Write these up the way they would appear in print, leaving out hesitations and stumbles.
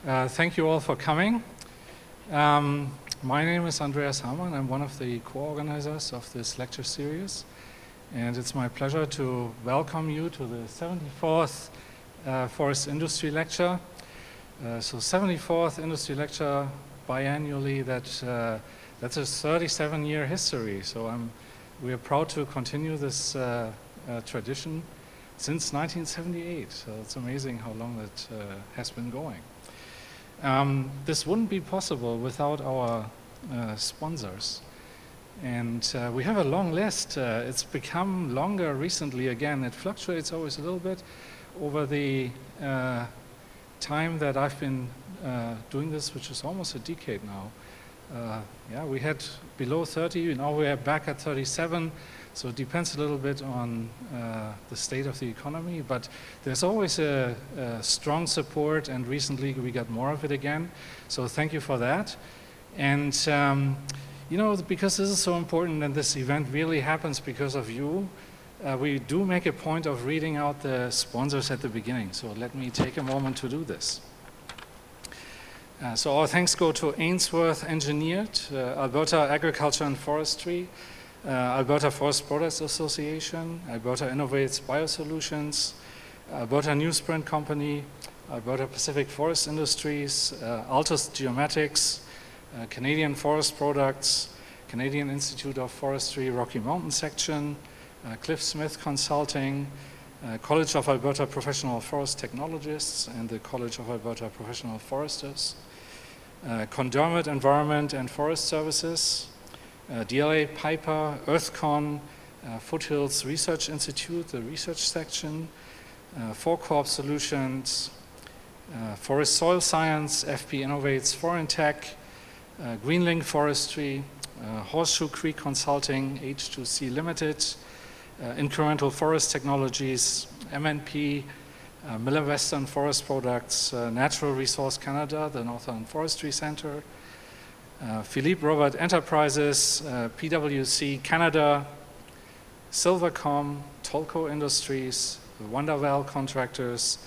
Thank you all for coming. My name is Andreas Hamann. I'm one of the co-organizers of this lecture series. And it's my pleasure to welcome you to the 74th Forest Industry Lecture. So 74th Industry Lecture biannually, that's a 37-year history. So we are proud to continue this tradition since 1978. So it's amazing how long that has been going. This wouldn't be possible without our sponsors. And we have a long list. It's become longer recently again. It fluctuates always a little bit over the time that I've been doing this, which is almost a decade now. Yeah, we had below 30, now we're back at 37. So it depends a little bit on the state of the economy, but there's always a strong support, and recently we got more of it again. So thank you for that. And you know, because this is so important and this event really happens because of you, we do make a point of reading out the sponsors at the beginning. So let me take a moment to do this. So our thanks go to Ainsworth Engineered, Alberta Agriculture and Forestry, Alberta Forest Products Association, Alberta Innovates Biosolutions, Alberta Newsprint Company, Alberta Pacific Forest Industries, Altus Geomatics, Canadian Forest Products, Canadian Institute of Forestry Rocky Mountain Section, Cliff Smith Consulting, College of Alberta Professional Forest Technologists and the College of Alberta Professional Foresters, Condermott Environment and Forest Services, DLA Piper, EarthCon, Foothills Research Institute, the research section, 4Corp Solutions, Forest Soil Science, FP Innovates Foreign Tech, Greenlink Forestry, Horseshoe Creek Consulting, H2C Limited, Incremental Forest Technologies, MNP, Miller Western Forest Products, Natural Resource Canada, the Northern Forestry Center, Philippe Robert Enterprises, PwC Canada, Silvercom, Tolco Industries, Wonderwell Contractors,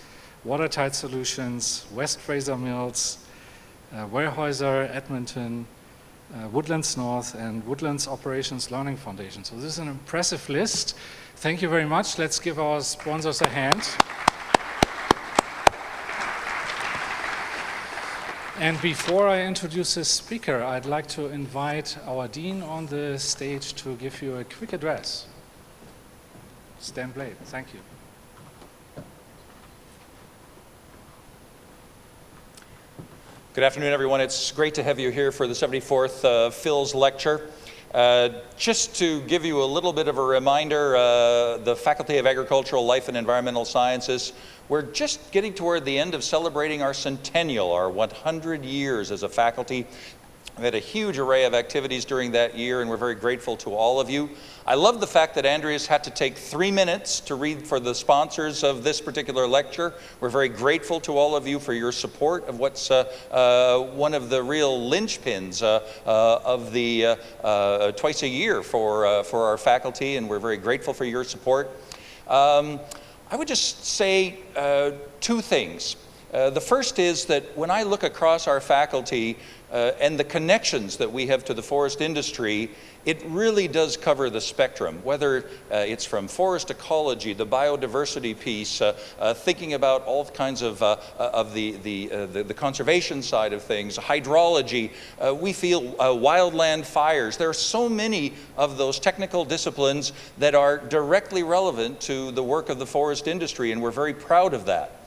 Watertight Solutions, West Fraser Mills, Weyerhaeuser, Edmonton, Woodlands North, and Woodlands Operations Learning Foundation. So this is an impressive list. Thank you very much. Let's give our sponsors a hand. And before I introduce this speaker, I'd like to invite our Dean on the stage to give you a quick address. Stan Blade, thank you. Good afternoon, everyone. It's great to have you here for the 74th Phil's Lecture. Just to give you a little bit of a reminder, the Faculty of Agricultural, Life and Environmental Sciences, we're just getting toward the end of celebrating our centennial, our 100 years as a faculty. We had a huge array of activities during that year, and we're very grateful to all of you. I love the fact that Andreas had to take 3 minutes to read for the sponsors of this particular lecture. We're very grateful to all of you for your support of what's one of the real linchpins of the twice a year for our faculty, and we're very grateful for your support. I would just say 2 things. The first is that when I look across our faculty and the connections that we have to the forest industry, it really does cover the spectrum, whether it's from forest ecology, the biodiversity piece, thinking about all kinds of the conservation side of things, hydrology, we feel wildland fires. There are so many of those technical disciplines that are directly relevant to the work of the forest industry, and we're very proud of that.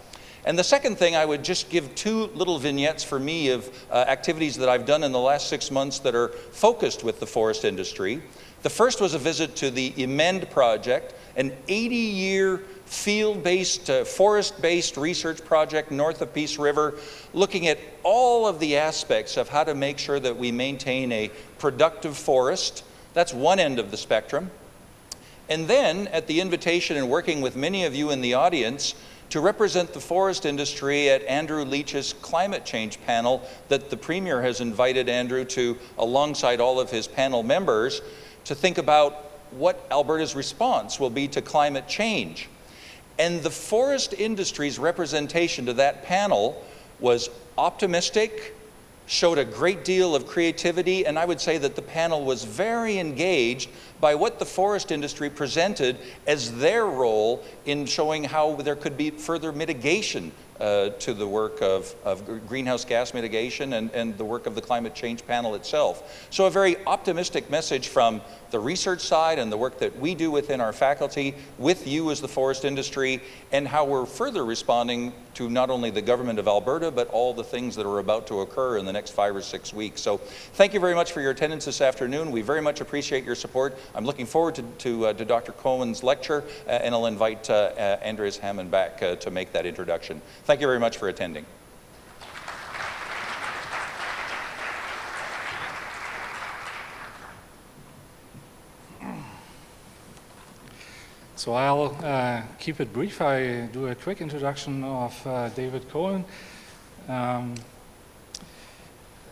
And the second thing, I would just give 2 little vignettes for me of activities that I've done in the last 6 months that are focused with the forest industry. The first was a visit to the EMEND project, an 80-year field-based, forest-based research project north of Peace River, looking at all of the aspects of how to make sure that we maintain a productive forest. That's one end of the spectrum. And then, at the invitation and working with many of you in the audience, to represent the forest industry at Andrew Leach's climate change panel that the Premier has invited Andrew to, alongside all of his panel members, to think about what Alberta's response will be to climate change. And the forest industry's representation to that panel was optimistic, showed a great deal of creativity, and I would say that the panel was very engaged by what the forest industry presented as their role in showing how there could be further mitigation to the work of greenhouse gas mitigation and the work of the climate change panel itself. So a very optimistic message from the research side and the work that we do within our faculty with you as the forest industry, and how we're further responding to not only the government of Alberta, but all the things that are about to occur in the next 5 or 6 weeks. So thank you very much for your attendance this afternoon. We very much appreciate your support. I'm looking forward to Dr. Cohen's lecture, and I'll invite Andreas Hammond back to make that introduction. Thank you very much for attending. So I'll keep it brief. I do a quick introduction of David Cohen.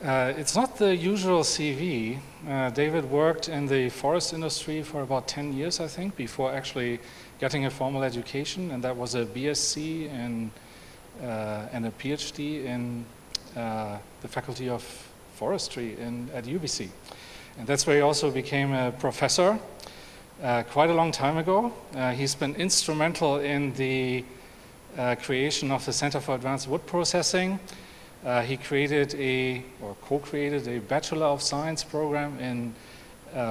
It's not the usual CV. David worked in the forest industry for about 10 years, I think, before actually getting a formal education, and that was a BSc and a PhD in the Faculty of Forestry at UBC. And that's where he also became a professor quite a long time ago. He's been instrumental in the creation of the Center for Advanced Wood Processing. He created or co-created a Bachelor of Science program in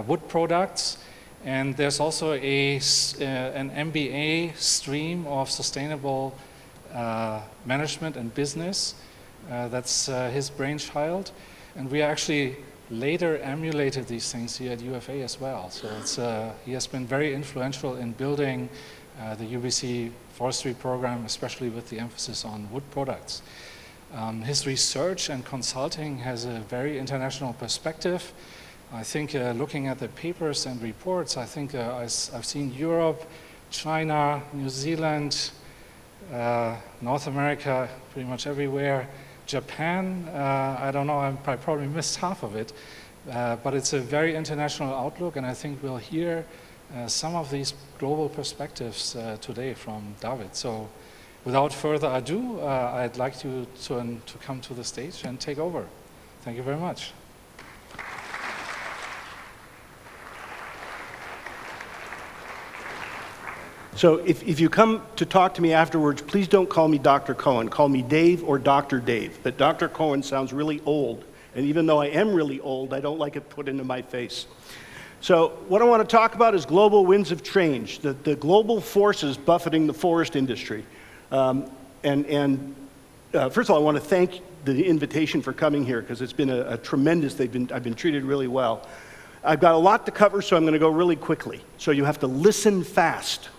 wood products. And there's also an MBA stream of sustainable management and business. That's his brainchild. And we actually later emulated these things here at UFA as well. So he has been very influential in building the UBC forestry program, especially with the emphasis on wood products. His research and consulting has a very international perspective. I think looking at the papers and reports, I think I've seen Europe, China, New Zealand, North America, pretty much everywhere. Japan, I don't know, I probably missed half of it, but it's a very international outlook, and I think we'll hear some of these global perspectives today from David. So without further ado, I'd like you to come to the stage and take over. Thank you very much. So if you come to talk to me afterwards, please don't call me Dr. Cohen. Call me Dave or Dr. Dave. But Dr. Cohen sounds really old. And even though I am really old, I don't like it put into my face. So what I want to talk about is global winds of change, the global forces buffeting the forest industry. First of all, I want to thank the invitation for coming here, because it's been a tremendous, I've been treated really well. I've got a lot to cover, so I'm going to go really quickly. So you have to listen fast.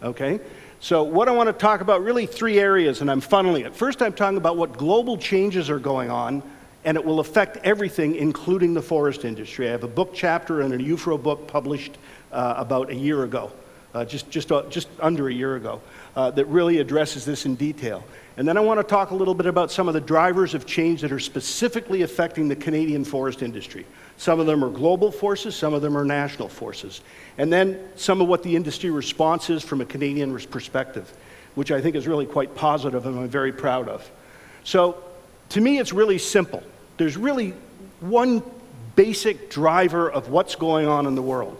Okay, so what I want to talk about, really 3 areas, and I'm funneling it. First, I'm talking about what global changes are going on, and it will affect everything, including the forest industry. I have a book chapter in a UFRO book published about a year ago, just under a year ago, that really addresses this in detail. And then I want to talk a little bit about some of the drivers of change that are specifically affecting the Canadian forest industry. Some of them are global forces, some of them are national forces. And then some of what the industry response is from a Canadian perspective, which I think is really quite positive and I'm very proud of. So to me, it's really simple. There's really one basic driver of what's going on in the world.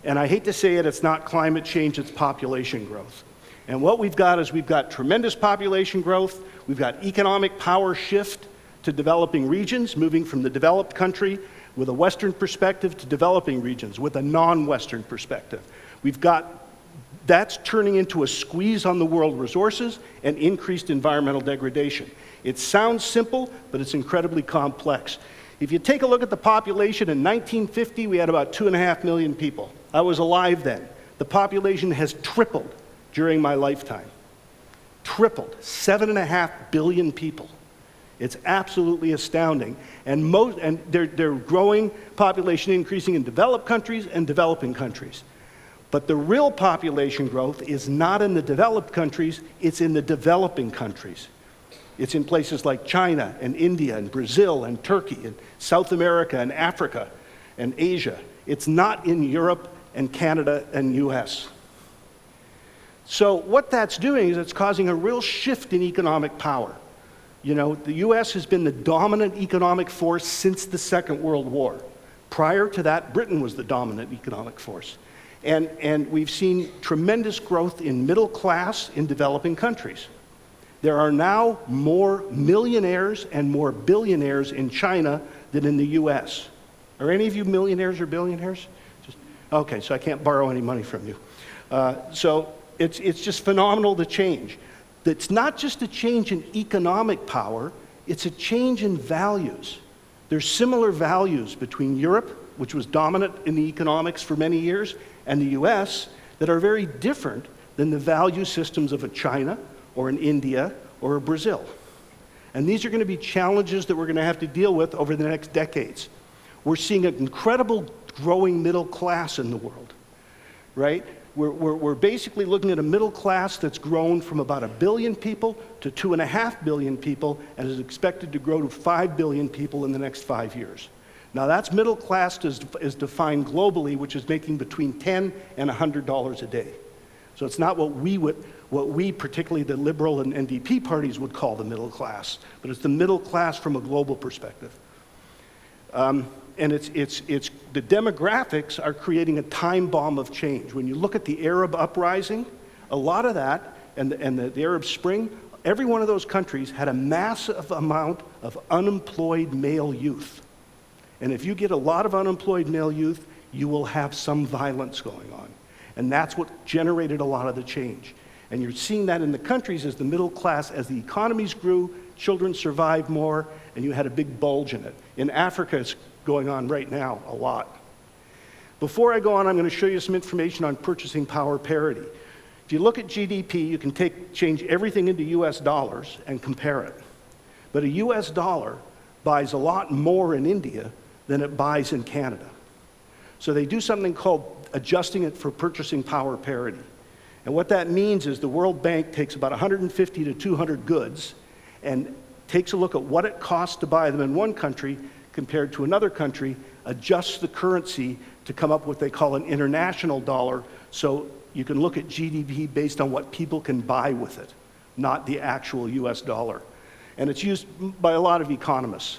And I hate to say it, it's not climate change, it's population growth. And what we've got is we've got tremendous population growth, we've got economic power shift to developing regions, moving from the developed country with a Western perspective to developing regions with a non-Western perspective. That's turning into a squeeze on the world resources and increased environmental degradation. It sounds simple, but it's incredibly complex. If you take a look at the population in 1950, we had about 2.5 million people. I was alive then. The population has tripled during my lifetime. Tripled, 7.5 billion people. It's absolutely astounding. And they're growing, population increasing in developed countries and developing countries. But the real population growth is not in the developed countries, it's in the developing countries. It's in places like China and India and Brazil and Turkey and South America and Africa and Asia. It's not in Europe and Canada and US. So what that's doing is it's causing a real shift in economic power. You know, the US has been the dominant economic force since the Second World War. Prior to that, Britain was the dominant economic force. And we've seen tremendous growth in middle class in developing countries. There are now more millionaires and more billionaires in China than in the US. Are any of you millionaires or billionaires? Okay, so I can't borrow any money from you. So it's just phenomenal, the change. It's not just a change in economic power, it's a change in values. There's similar values between Europe, which was dominant in the economics for many years, and the US that are very different than the value systems of a China or an India or a Brazil. And these are going to be challenges that we're going to have to deal with over the next decades. We're seeing an incredible growing middle class in the world, right? We're basically looking at a middle class that's grown from about 1 billion people to 2.5 billion people and is expected to grow to 5 billion people in the next 5 years. Now that's middle class is defined globally, which is making between $10 and $100 a day. So it's not what we, particularly the Liberal and NDP parties, would call the middle class, but it's the middle class from a global perspective. And the demographics are creating a time bomb of change. When you look at the Arab uprising, a lot of that, and the Arab Spring, every one of those countries had a massive amount of unemployed male youth. And if you get a lot of unemployed male youth, you will have some violence going on. And that's what generated a lot of the change. And you're seeing that in the countries as the middle class, as the economies grew, children survived more, and you had a big bulge in it. In Africa, it's going on right now a lot. Before I go on, I'm going to show you some information on purchasing power parity. If you look at GDP, you can change everything into US dollars and compare it. But a US dollar buys a lot more in India than it buys in Canada. So they do something called adjusting it for purchasing power parity. And what that means is the World Bank takes about 150 to 200 goods and takes a look at what it costs to buy them in one country compared to another country, adjusts the currency to come up with what they call an international dollar, so you can look at GDP based on what people can buy with it, not the actual US dollar. And it's used by a lot of economists,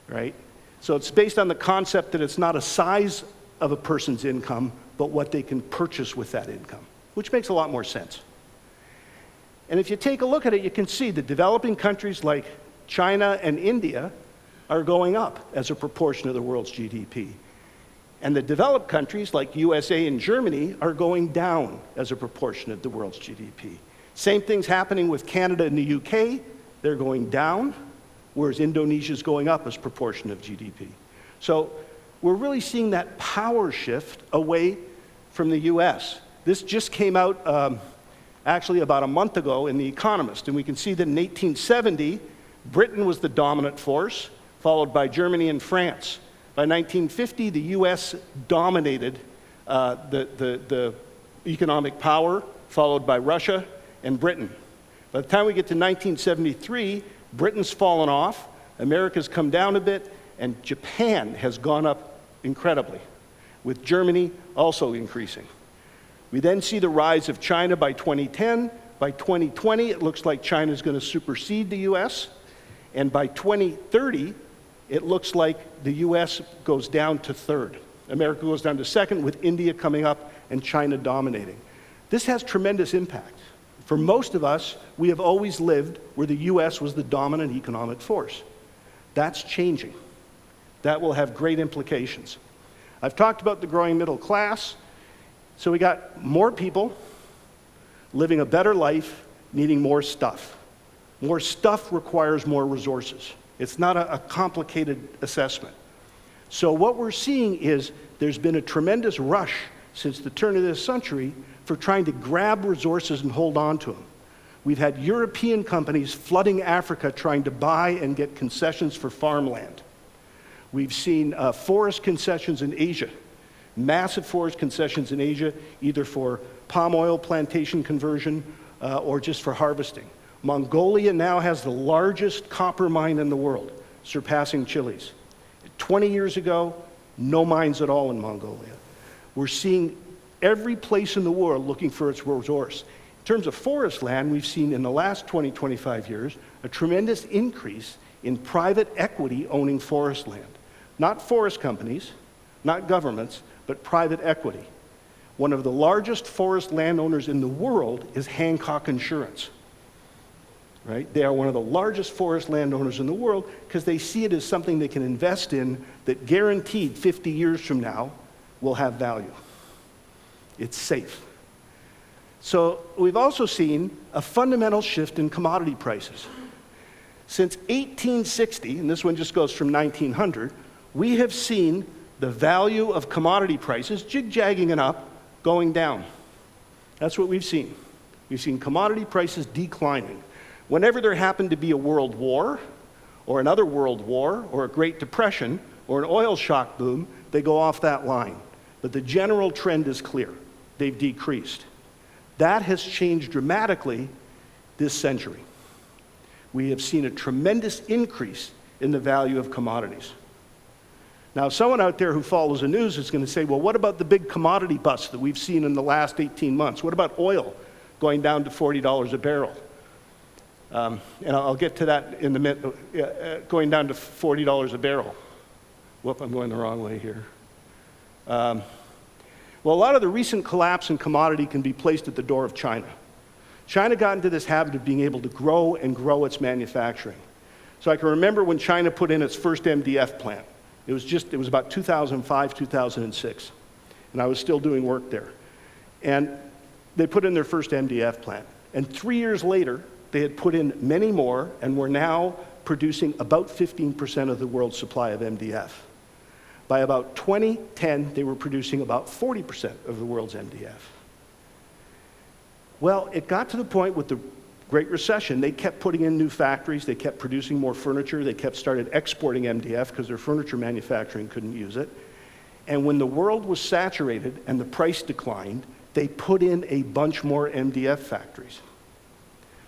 right? So it's based on the concept that it's not a size of a person's income, but what they can purchase with that income, which makes a lot more sense. And if you take a look at it, you can see that developing countries like China and India are going up as a proportion of the world's GDP. And the developed countries like USA and Germany are going down as a proportion of the world's GDP. Same thing's happening with Canada and the UK. They're going down, whereas Indonesia's going up as a proportion of GDP. So we're really seeing that power shift away from the US. This just came out actually about a month ago in The Economist, and we can see that in 1870, Britain was the dominant force, followed by Germany and France. By 1950, the US dominated the economic power, followed by Russia and Britain. By the time we get to 1973, Britain's fallen off, America's come down a bit, and Japan has gone up incredibly, with Germany also increasing. We then see the rise of China by 2010. By 2020, it looks like China's going to supersede the US. And by 2030, it looks like the US goes down to third. America goes down to second, with India coming up and China dominating. This has tremendous impact. For most of us, we have always lived where the US was the dominant economic force. That's changing. That will have great implications. I've talked about the growing middle class. So we got more people living a better life, needing more stuff. More stuff requires more resources. It's not a complicated assessment. So what we're seeing is there's been a tremendous rush since the turn of this century for trying to grab resources and hold on to them. We've had European companies flooding Africa trying to buy and get concessions for farmland. We've seen forest concessions in Asia, massive forest concessions in Asia, either for palm oil plantation conversion or just for harvesting. Mongolia now has the largest copper mine in the world, surpassing Chile's. 20 years ago, no mines at all in Mongolia. We're seeing every place in the world looking for its resource. In terms of forest land, we've seen in the last 20, 25 years a tremendous increase in private equity owning forest land. Not forest companies, not governments, but private equity. One of the largest forest landowners in the world is Hancock Insurance. Right? They are one of the largest forest landowners in the world because they see it as something they can invest in that guaranteed 50 years from now will have value. It's safe. So we've also seen a fundamental shift in commodity prices. Since 1860, and this one just goes from 1900, we have seen the value of commodity prices jig-jagging and up, going down. That's what we've seen. We've seen commodity prices declining. Whenever there happened to be a world war, or another world war, or a Great Depression, or an oil shock boom, they go off that line. But the general trend is clear. They've decreased. That has changed dramatically this century. We have seen a tremendous increase in the value of commodities. Now, someone out there who follows the news is going to say, well, what about the big commodity bust that we've seen in the last 18 months? What about oil going down to $40 a barrel? And I'll get to that in a minute, going down to $40 a barrel. Whoop, I'm going the wrong way here. Well, a lot of the recent collapse in commodity can be placed at the door of China. China got into this habit of being able to grow and grow its manufacturing. So I can remember when China put in its first MDF plant. It was about 2005, 2006. And I was still doing work there. And they put in their first MDF plant. And 3 years later, they had put in many more and were now producing about 15% of the world's supply of MDF. By about 2010, they were producing about 40% of the world's MDF. Well, it got to the point with the Great Recession, they kept putting in new factories, they kept producing more furniture, they started exporting MDF because their furniture manufacturing couldn't use it. And when the world was saturated and the price declined, they put in a bunch more MDF factories.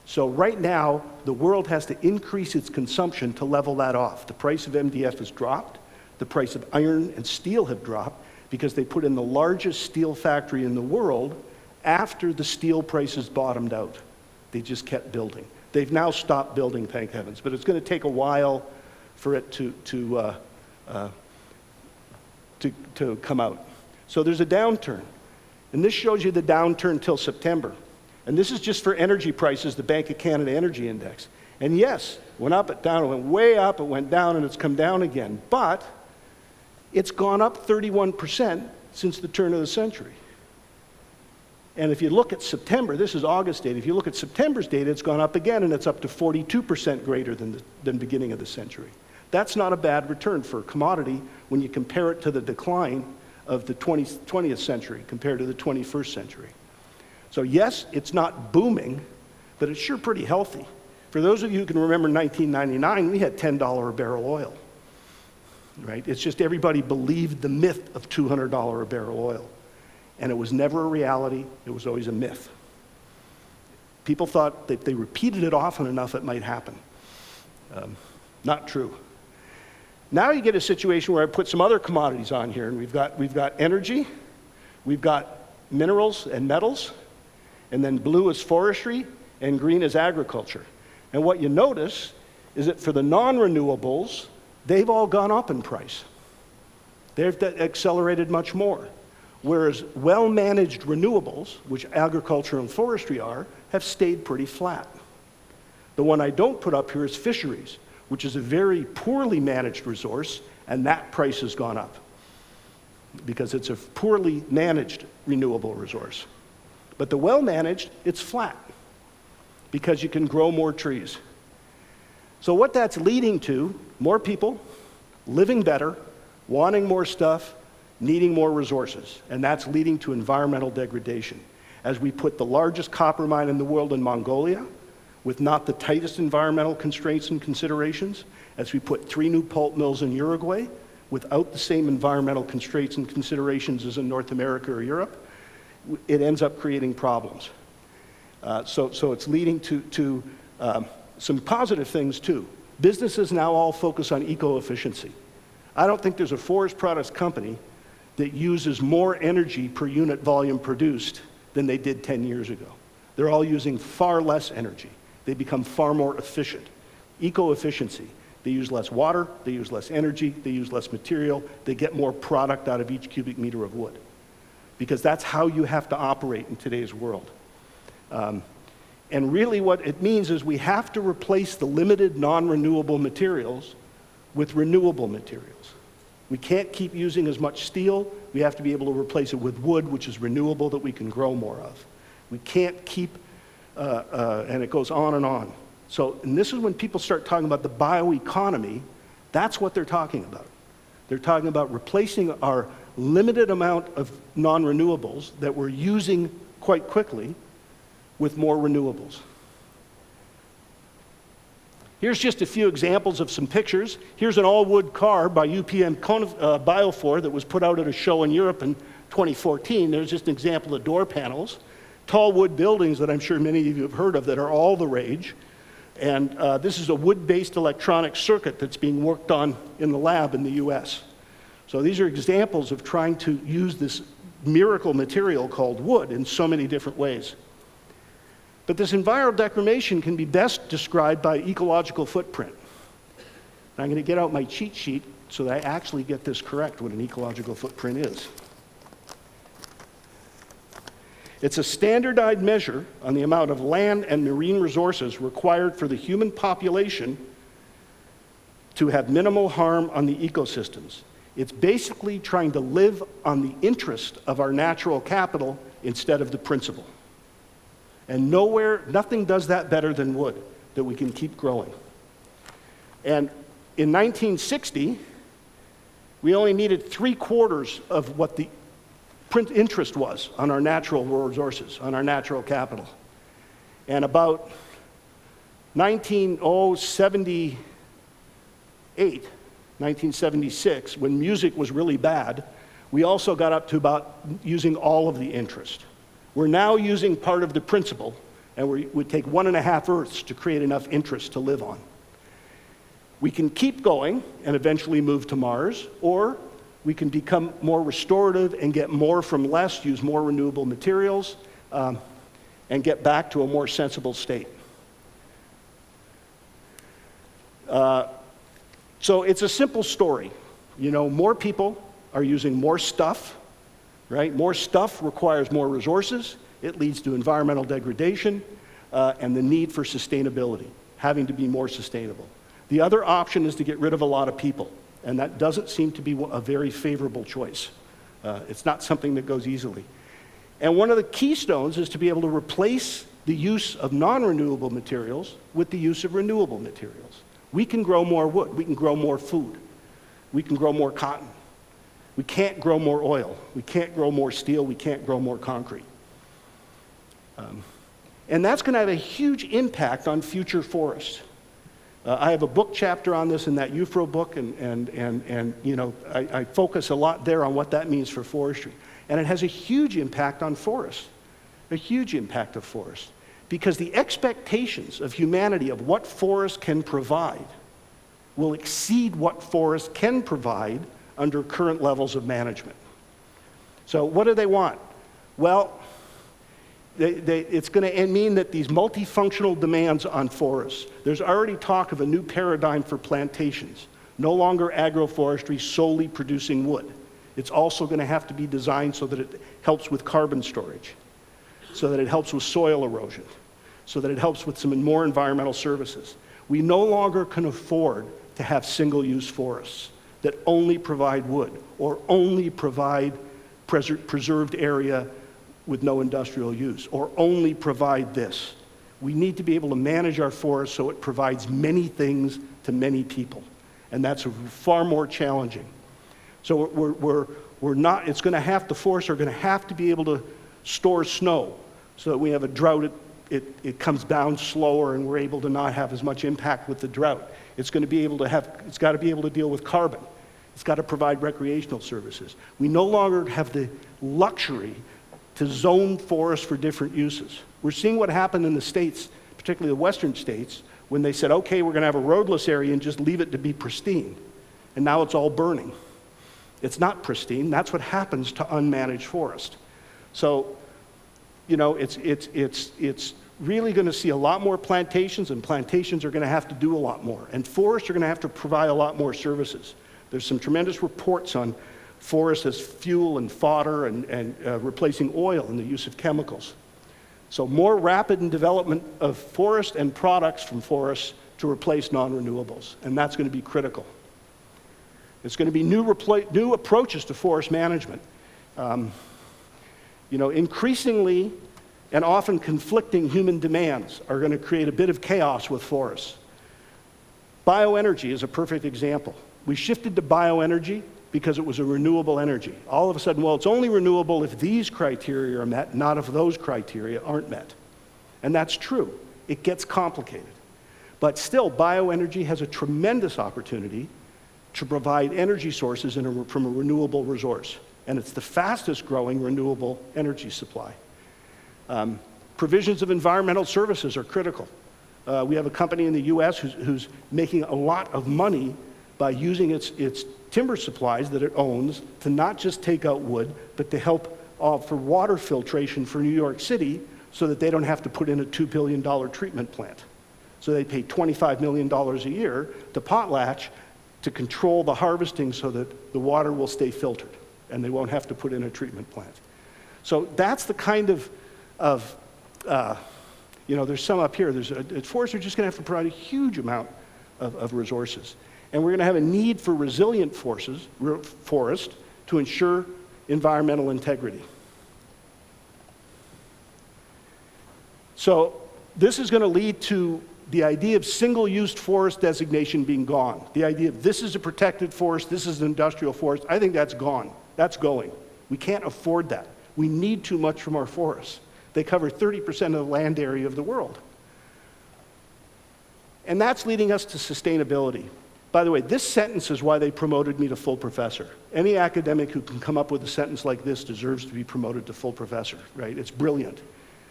So right now, the world has to increase its consumption to level that off. The price of MDF has dropped, the price of iron and steel have dropped because they put in the largest steel factory in the world after the steel prices bottomed out. They just kept building. They've now stopped building, thank heavens, but it's going to take a while for it to come out. So there's a downturn, and this shows you the downturn till September. And this is just for energy prices, the Bank of Canada Energy Index. And yes, went up, it down, it went way up, it went down, and it's come down again. But it's gone up 31% since the turn of the century. And if you look at September, this is August data, if you look at September's data, it's gone up again, and it's up to 42% greater than the beginning of the century. That's not a bad return for a commodity when you compare it to the decline of the 20th century compared to the 21st century. So yes, it's not booming, but it's sure pretty healthy. For those of you who can remember 1999, we had $10 a barrel oil, right? It's just everybody believed the myth of $200 a barrel oil. And it was never a reality, it was always a myth. People thought that if they repeated it often enough, it might happen. Not true. Now you get a situation where I put some other commodities on here, and we've got energy, we've got minerals and metals, and then blue is forestry, and green is agriculture. And what you notice is that for the non-renewables, they've all gone up in price. They've accelerated much more. Whereas well-managed renewables, which agriculture and forestry are, have stayed pretty flat. The one I don't put up here is fisheries, which is a very poorly managed resource, and that price has gone up because it's a poorly managed renewable resource. But the well-managed, it's flat because you can grow more trees. So what that's leading to, more people living better, wanting more stuff, needing more resources, and that's leading to environmental degradation. As we put the largest copper mine in the world in Mongolia, with not the tightest environmental constraints and considerations, as we put 3 new pulp mills in Uruguay, without the same environmental constraints and considerations as in North America or Europe, it ends up creating problems. So it's leading to some positive things too. Businesses now all focus on eco-efficiency. I don't think there's a forest products company that uses more energy per unit volume produced than they did 10 years ago. They're all using far less energy. They become far more efficient. Eco-efficiency. They use less water, they use less energy, they use less material, they get more product out of each cubic meter of wood. Because that's how you have to operate in today's world. And really what it means is we have to replace the limited non-renewable materials with renewable materials. We can't keep using as much steel. We have to be able to replace it with wood, which is renewable, that we can grow more of. We can't keep, and it goes on and on. So, and this is when people start talking about the bioeconomy, that's what they're talking about. They're talking about replacing our limited amount of non-renewables that we're using quite quickly with more renewables. Here's just a few examples of some pictures. Here's an all-wood car by UPM Biofor that was put out at a show in Europe in 2014. There's just an example of door panels. Tall wood buildings that I'm sure many of you have heard of that are all the rage. And this is a wood-based electronic circuit that's being worked on in the lab in the US. So these are examples of trying to use this miracle material called wood in so many different ways. But this environmental declination can be best described by ecological footprint. And I'm going to get out my cheat sheet so that I actually get this correct, what an ecological footprint is. It's a standardized measure on the amount of land and marine resources required for the human population to have minimal harm on the ecosystems. It's basically trying to live on the interest of our natural capital instead of the principle. And nothing does that better than wood, that we can keep growing. And in 1960, we only needed 3/4 of what the interest was on our natural resources, on our natural capital. And about 1976, when music was really bad, we also got up to about using all of the interest. We're now using part of the principle, and we would take 1.5 Earths to create enough interest to live on. We can keep going and eventually move to Mars, or we can become more restorative and get more from less, use more renewable materials, and get back to a more sensible state. So it's a simple story. You know, more people are using more stuff, right? More stuff requires more resources. It leads to environmental degradation and the need for sustainability, having to be more sustainable. The other option is to get rid of a lot of people. And that doesn't seem to be a very favorable choice. It's not something that goes easily. And one of the keystones is to be able to replace the use of non-renewable materials with the use of renewable materials. We can grow more wood. We can grow more food. We can grow more cotton. We can't grow more oil. We can't grow more steel. We can't grow more concrete. And that's going to have a huge impact on future forests. I have a book chapter on this in that UFRO book, and you know, I focus a lot there on what that means for forestry. And it has a huge impact on forests, a huge impact of forests, because the expectations of humanity of what forests can provide will exceed what forests can provide under current levels of management. So what do they want? Well, it's going to mean that these multifunctional demands on forests. There's already talk of a new paradigm for plantations. No longer agroforestry solely producing wood. It's also going to have to be designed so that it helps with carbon storage, so that it helps with soil erosion, so that it helps with some more environmental services. We no longer can afford to have single-use forests that only provide wood or only provide preserved area with no industrial use, or only provide this. We need to be able to manage our forest so it provides many things to many people. And that's far more challenging. So we're not, it's going to have, the forests are going to have to be able to store snow so that we have a drought, it comes down slower and we're able to not have as much impact with the drought. It's going to be able to have, it's got to be able to deal with carbon. It's got to provide recreational services. We no longer have the luxury to zone forests for different uses. We're seeing what happened in the states, particularly the western states, when they said, okay, we're going to have a roadless area and just leave it to be pristine. And now it's all burning. It's not pristine. That's what happens to unmanaged forest. So you know, it's really going to see a lot more plantations, and plantations are going to have to do a lot more. And forests are going to have to provide a lot more services. There's some tremendous reports on forests as fuel and fodder and replacing oil and the use of chemicals. So more rapid in development of forest and products from forests to replace non-renewables, and that's going to be critical. It's going to be new approaches to forest management. You know, increasingly and often conflicting human demands are going to create a bit of chaos with forests. Bioenergy is a perfect example. We shifted to bioenergy because it was a renewable energy. All of a sudden, well, it's only renewable if these criteria are met, not if those criteria aren't met. And that's true. It gets complicated. But still, bioenergy has a tremendous opportunity to provide energy sources from a renewable resource. And it's the fastest growing renewable energy supply. Provisions of environmental services are critical. We have a company in the US who's making a lot of money by using its timber supplies that it owns to not just take out wood, but to help for water filtration for New York City so that they don't have to put in a $2 billion treatment plant. So they pay $25 million a year to potlatch to control the harvesting so that the water will stay filtered and they won't have to put in a treatment plant. So that's the kind of you know, there's some up here. Forests are just going to have to provide a huge amount of resources. And we're going to have a need for resilient forest to ensure environmental integrity. So this is going to lead to the idea of single-use forest designation being gone. The idea of this is a protected forest, this is an industrial forest, I think that's gone. That's going. We can't afford that. We need too much from our forests. They cover 30% of the land area of the world. And that's leading us to sustainability. By the way, this sentence is why they promoted me to full professor. Any academic who can come up with a sentence like this deserves to be promoted to full professor, right? It's brilliant.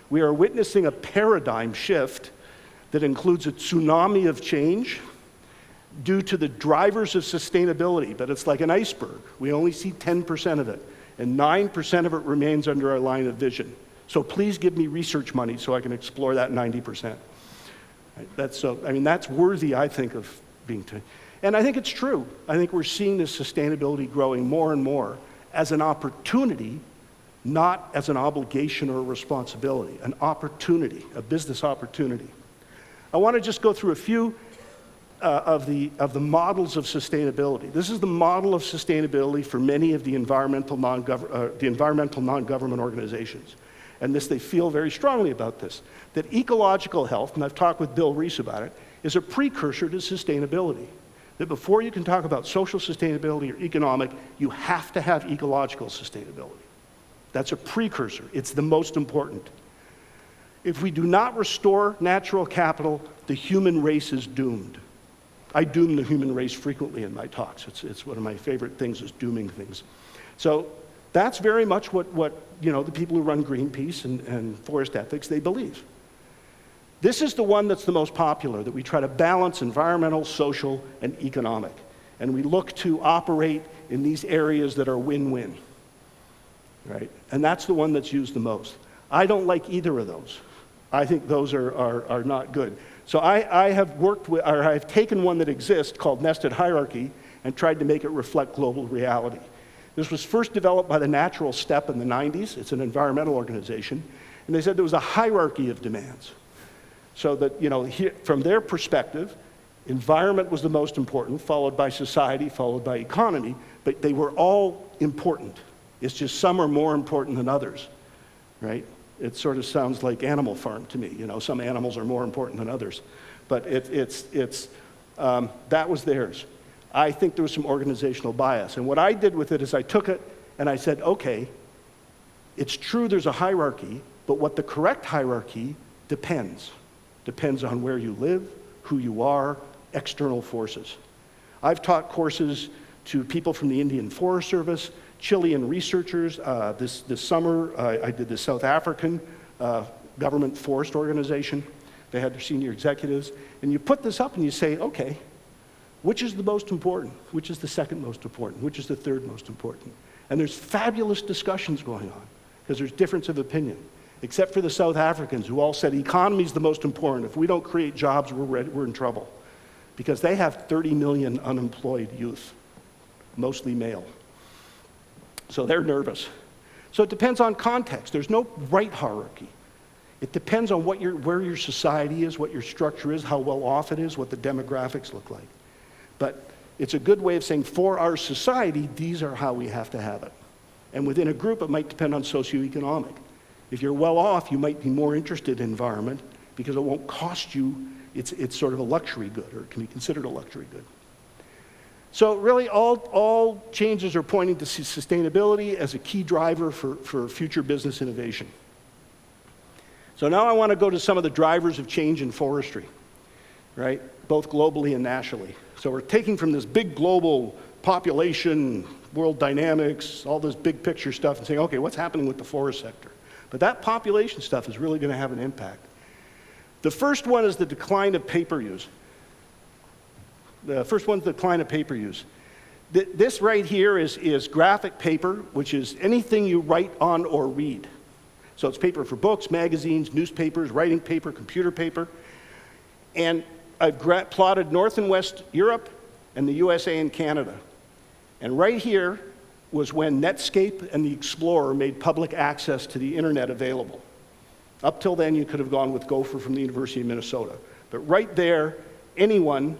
We are witnessing a paradigm shift that includes a tsunami of change due to the drivers of sustainability, but it's like an iceberg. We only see 10% of it, and 9% of it remains under our line of vision. So please give me research money so I can explore that 90%. Right? That's worthy, I think, of being and I think it's true. I think we're seeing this sustainability growing more and more as an opportunity, not as an obligation or a responsibility, an opportunity, a business opportunity. I want to just go through a few of the models of sustainability. This is the model of sustainability for many of the environmental non-government organizations. And they feel very strongly about this, that ecological health, and I've talked with Bill Reese about it, is a precursor to sustainability. That before you can talk about social sustainability or economic, you have to have ecological sustainability. That's a precursor. It's the most important. If we do not restore natural capital, the human race is doomed. I doom the human race frequently in my talks. It's one of my favorite things is dooming things. So that's very much what you know, the people who run Greenpeace and Forest Ethics, they believe. This is the one that's the most popular, that we try to balance environmental, social, and economic. And we look to operate in these areas that are win-win, right? And that's the one that's used the most. I don't like either of those. I think those are not good. So I have worked with, or I've taken one that exists called nested hierarchy and tried to make it reflect global reality. This was first developed by the Natural Step in the 90s. It's an environmental organization. And they said there was a hierarchy of demands. So that, you know, from their perspective, environment was the most important, followed by society, followed by economy, but they were all important. It's just some are more important than others, right? It sort of sounds like Animal Farm to me. You know, some animals are more important than others. But that was theirs. I think there was some organizational bias. And what I did with it is I took it and I said, okay, it's true there's a hierarchy, but what the correct hierarchy depends. Depends on where you live, who you are, external forces. I've taught courses to people from the Indian Forest Service, Chilean researchers. This summer, I did the South African government forest organization. They had their senior executives. And you put this up and you say, okay, which is the most important? Which is the second most important? Which is the third most important? And there's fabulous discussions going on because there's difference of opinion. except for the South Africans who all said economy is the most important. If we don't create jobs, we're in trouble. Because they have 30 million unemployed youth, mostly male. So they're nervous. So it depends on context. There's no right hierarchy. It depends on where your society is, what your structure is, how well off it is, what the demographics look like. But it's a good way of saying, for our society, these are how we have to have it. And within a group, it might depend on socioeconomic. If you're well off, you might be more interested in environment because it won't cost you. It's sort of a luxury good, or it can be considered a luxury good. So really, all changes are pointing to sustainability as a key driver for future business innovation. So now I want to go to some of the drivers of change in forestry, right? Both globally and nationally. So we're taking from this big global population, world dynamics, all this big picture stuff and saying, okay, what's happening with the forest sector? But that population stuff is really going to have an impact. The first one is the decline of paper use. The first one's the decline of paper use. This right here is graphic paper, which is anything you write on or read. So it's paper for books, magazines, newspapers, writing paper, computer paper. And I've plotted North and West Europe and the USA and Canada. And right here was when Netscape and the Explorer made public access to the internet available. Up till then, you could have gone with Gopher from the University of Minnesota. But right there, anyone,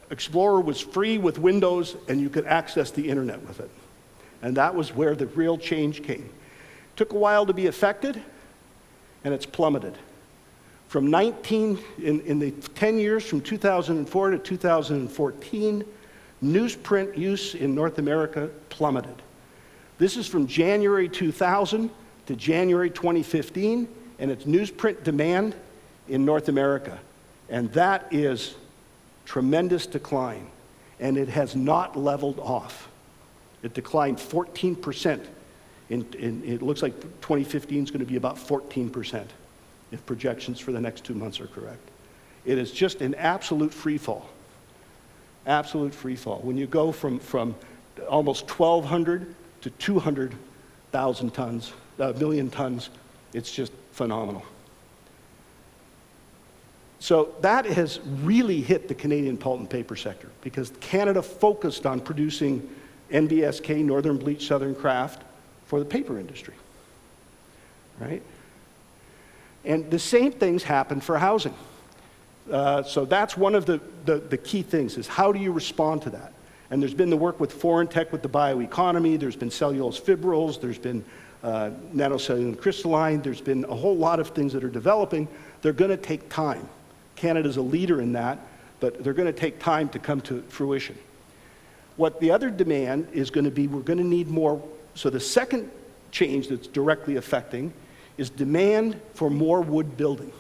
Explorer was free with Windows, and you could access the internet with it. And that was where the real change came. Took a while to be affected, and it's plummeted. From in the 10 years from 2004 to 2014, newsprint use in North America plummeted. This is from January 2000 to January 2015, and it's newsprint demand in North America. And that is tremendous decline, and it has not leveled off. It declined 14%. It looks like 2015 is going to be about 14%, if projections for the next 2 months are correct. It is just an absolute free fall. Absolute free fall. When you go from almost 1,200 to 200,000 tons, million tons, it's just phenomenal. So that has really hit the Canadian pulp and paper sector because Canada focused on producing NBSK, Northern Bleach, Southern Kraft, for the paper industry, right? And the same things happen for housing. So that's one of the key things is how do you respond to that? And there's been the work with foreign tech with the bioeconomy, there's been cellulose fibrils, there's been nanocellular crystalline, there's been a whole lot of things that are developing. They're going to take time. Canada's a leader in that, but they're going to take time to come to fruition. What the other demand is going to be, we're going to need more. So the second change that's directly affecting is demand for more wood building.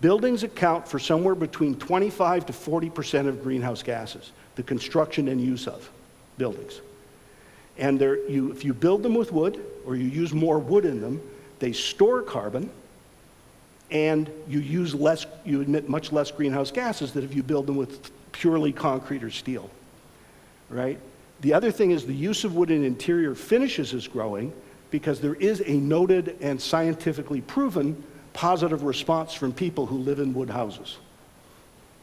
Buildings account for somewhere between 25 to 40% of greenhouse gases, the construction and use of buildings. And if you build them with wood, or you use more wood in them, they store carbon, and you emit much less greenhouse gases than if you build them with purely concrete or steel, right? The other thing is the use of wood in interior finishes is growing because there is a noted and scientifically proven positive response from people who live in wood houses.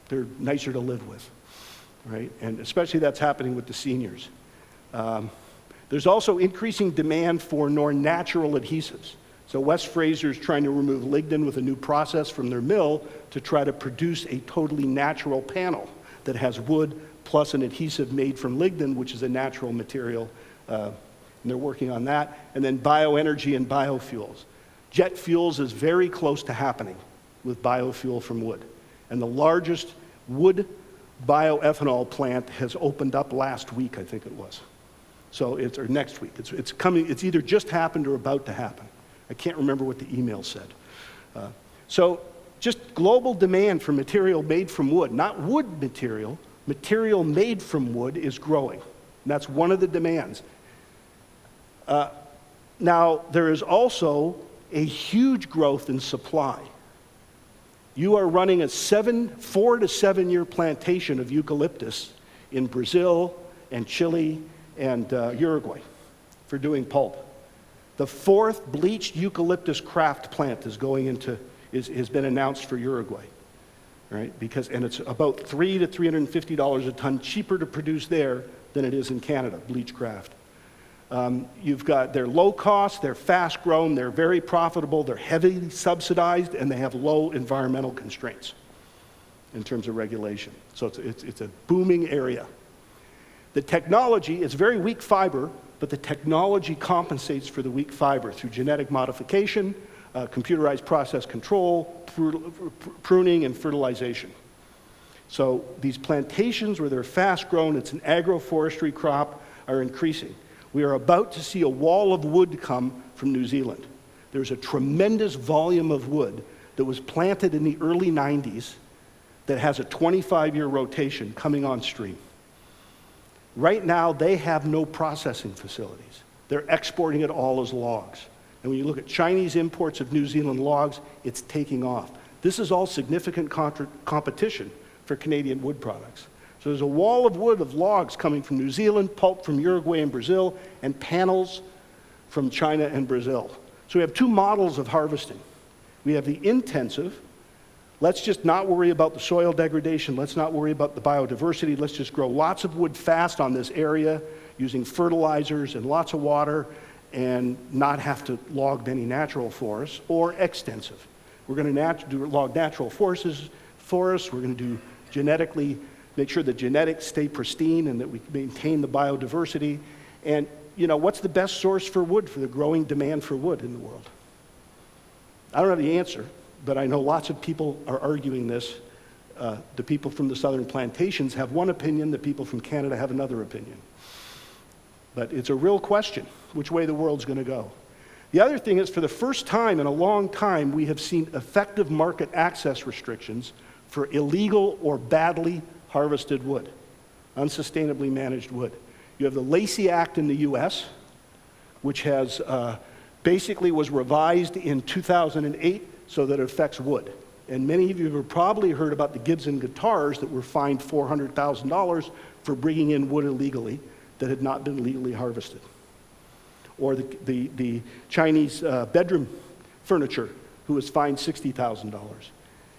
They're nicer to live with, right? And especially that's happening with the seniors. There's also increasing demand for more natural adhesives. So West Fraser's trying to remove lignin with a new process from their mill to try to produce a totally natural panel that has wood plus an adhesive made from lignin, which is a natural material, and they're working on that. And then bioenergy and biofuels. Jet fuels is very close to happening with biofuel from wood. And the largest wood bioethanol plant has opened up last week, I think it was. So or next week. It's coming. It's either just happened or about to happen. I can't remember what the email said. So just global demand for material made from wood, not wood material, material made from wood is growing. And that's one of the demands. Now, there is also a huge growth in supply. You are running a 4 to 7 year plantation of eucalyptus in Brazil and Chile and Uruguay for doing pulp. The 4th bleached eucalyptus kraft plant has been announced for Uruguay, right? And it's about $300 to $350 a ton cheaper to produce there than it is in Canada, bleached kraft. They're low cost, they're fast grown, they're very profitable, they're heavily subsidized, and they have low environmental constraints in terms of regulation. So it's a booming area. The technology is very weak fiber, but the technology compensates for the weak fiber through genetic modification, computerized process control, pruning, and fertilization. So these plantations where they're fast grown, it's an agroforestry crop, are increasing. We are about to see a wall of wood come from New Zealand. There's a tremendous volume of wood that was planted in the early 90s that has a 25-year rotation coming on stream. Right now, they have no processing facilities. They're exporting it all as logs. And when you look at Chinese imports of New Zealand logs, it's taking off. This is all significant competition for Canadian wood products. So there's a wall of wood of logs coming from New Zealand, pulp from Uruguay and Brazil, and panels from China and Brazil. So we have two models of harvesting. We have the intensive. Let's just not worry about the soil degradation. Let's not worry about the biodiversity. Let's just grow lots of wood fast on this area using fertilizers and lots of water and not have to log many natural forests. Or extensive. We're going to log natural forests. We're going to do genetically, make sure the genetics stay pristine and that we maintain the biodiversity. And, you know, what's the best source for wood, for the growing demand for wood in the world? I don't have the answer, but I know lots of people are arguing this. The people from the southern plantations have one opinion, the people from Canada have another opinion. But it's a real question, which way the world's going to go. The other thing is, for the first time in a long time, we have seen effective market access restrictions for illegal or badly harvested wood, unsustainably managed wood. You have the Lacey Act in the US, which has basically was revised in 2008 so that it affects wood. And many of you have probably heard about the Gibson guitars that were fined $400,000 for bringing in wood illegally that had not been legally harvested. Or the Chinese bedroom furniture, who was fined $60,000.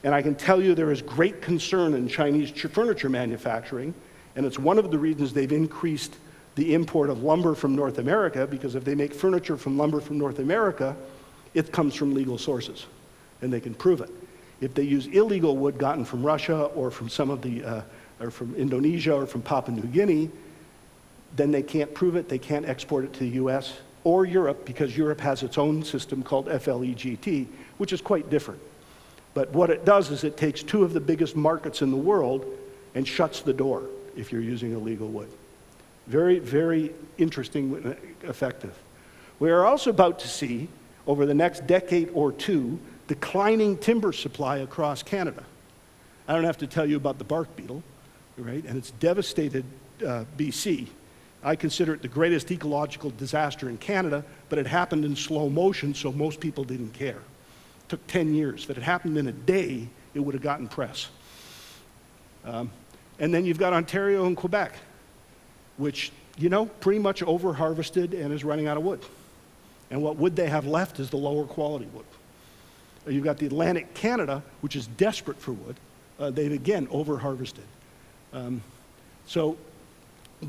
And I can tell you there is great concern in Chinese furniture manufacturing, and it's one of the reasons they've increased the import of lumber from North America, because if they make furniture from lumber from North America, it comes from legal sources, and they can prove it. If they use illegal wood gotten from Russia or from or from Indonesia or from Papua New Guinea, then they can't prove it, they can't export it to the US or Europe, because Europe has its own system called FLEGT, which is quite different. But what it does is it takes two of the biggest markets in the world and shuts the door if you're using illegal wood. Very, very interesting and effective. We are also about to see, over the next decade or two, declining timber supply across Canada. I don't have to tell you about the bark beetle, right? And it's devastated BC. I consider it the greatest ecological disaster in Canada, but it happened in slow motion, so most people didn't care. It took 10 years. If it had happened in a day, it would have gotten press. And then you've got Ontario and Quebec, which, you know, pretty much over-harvested and is running out of wood. And what wood they have left is the lower quality wood. You've got the Atlantic Canada, which is desperate for wood. They've, again, over-harvested. So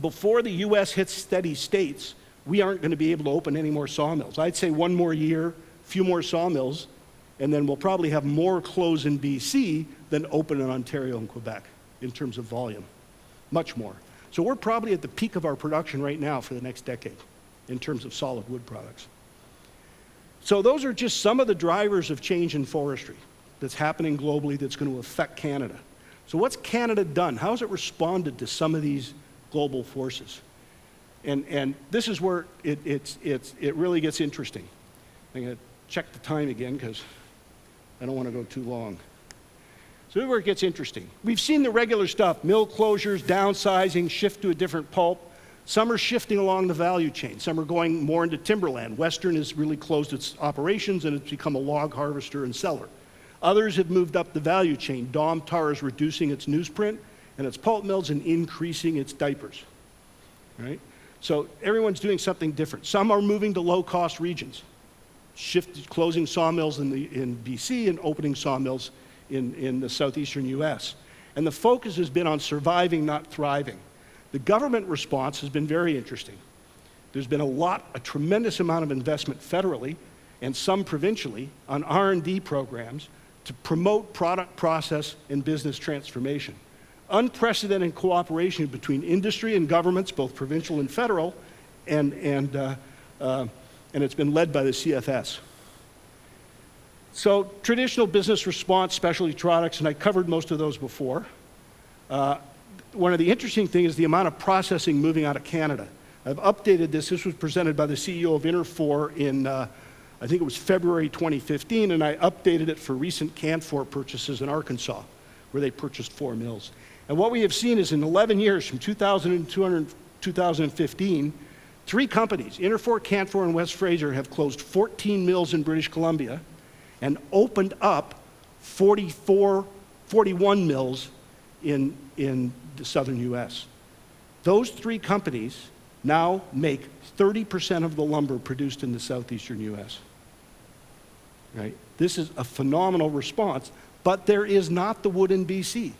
before the US hits steady states, we aren't going to be able to open any more sawmills. I'd say one more year, few more sawmills, and then we'll probably have more close in BC than open in Ontario and Quebec in terms of volume, much more. So we're probably at the peak of our production right now for the next decade in terms of solid wood products. So those are just some of the drivers of change in forestry that's happening globally that's going to affect Canada. So what's Canada done? How has it responded to some of these global forces? And this is where it really gets interesting. I'm going to check the time again because I don't want to go too long. So this is where it gets interesting. We've seen the regular stuff: mill closures, downsizing, shift to a different pulp. Some are shifting along the value chain. Some are going more into timberland. Western has really closed its operations and it's become a log harvester and seller. Others have moved up the value chain. Domtar is reducing its newsprint and its pulp mills and increasing its diapers. Right? So everyone's doing something different. Some are moving to low-cost regions, closing sawmills in BC and opening sawmills in the southeastern US. And the focus has been on surviving, not thriving. The government response has been very interesting. There's been a tremendous amount of investment federally and some provincially on R&D programs to promote product, process, and business transformation. Unprecedented cooperation between industry and governments, both provincial and federal, and it's been led by the CFS. So traditional business response, specialty products, and I covered most of those before. One of the interesting things is the amount of processing moving out of Canada. I've updated this. This was presented by the CEO of Interfor in, I think it was February 2015, and I updated it for recent Canfor purchases in Arkansas, where they purchased 4 mills. And what we have seen is in 11 years, from 2000 to 2015, 3 companies, Interfor, Canfor, and West Fraser, have closed 14 mills in British Columbia and opened up 41 mills in the southern US. Those 3 companies now make 30% of the lumber produced in the southeastern US. Right? This is a phenomenal response, but there is not the wood in BC.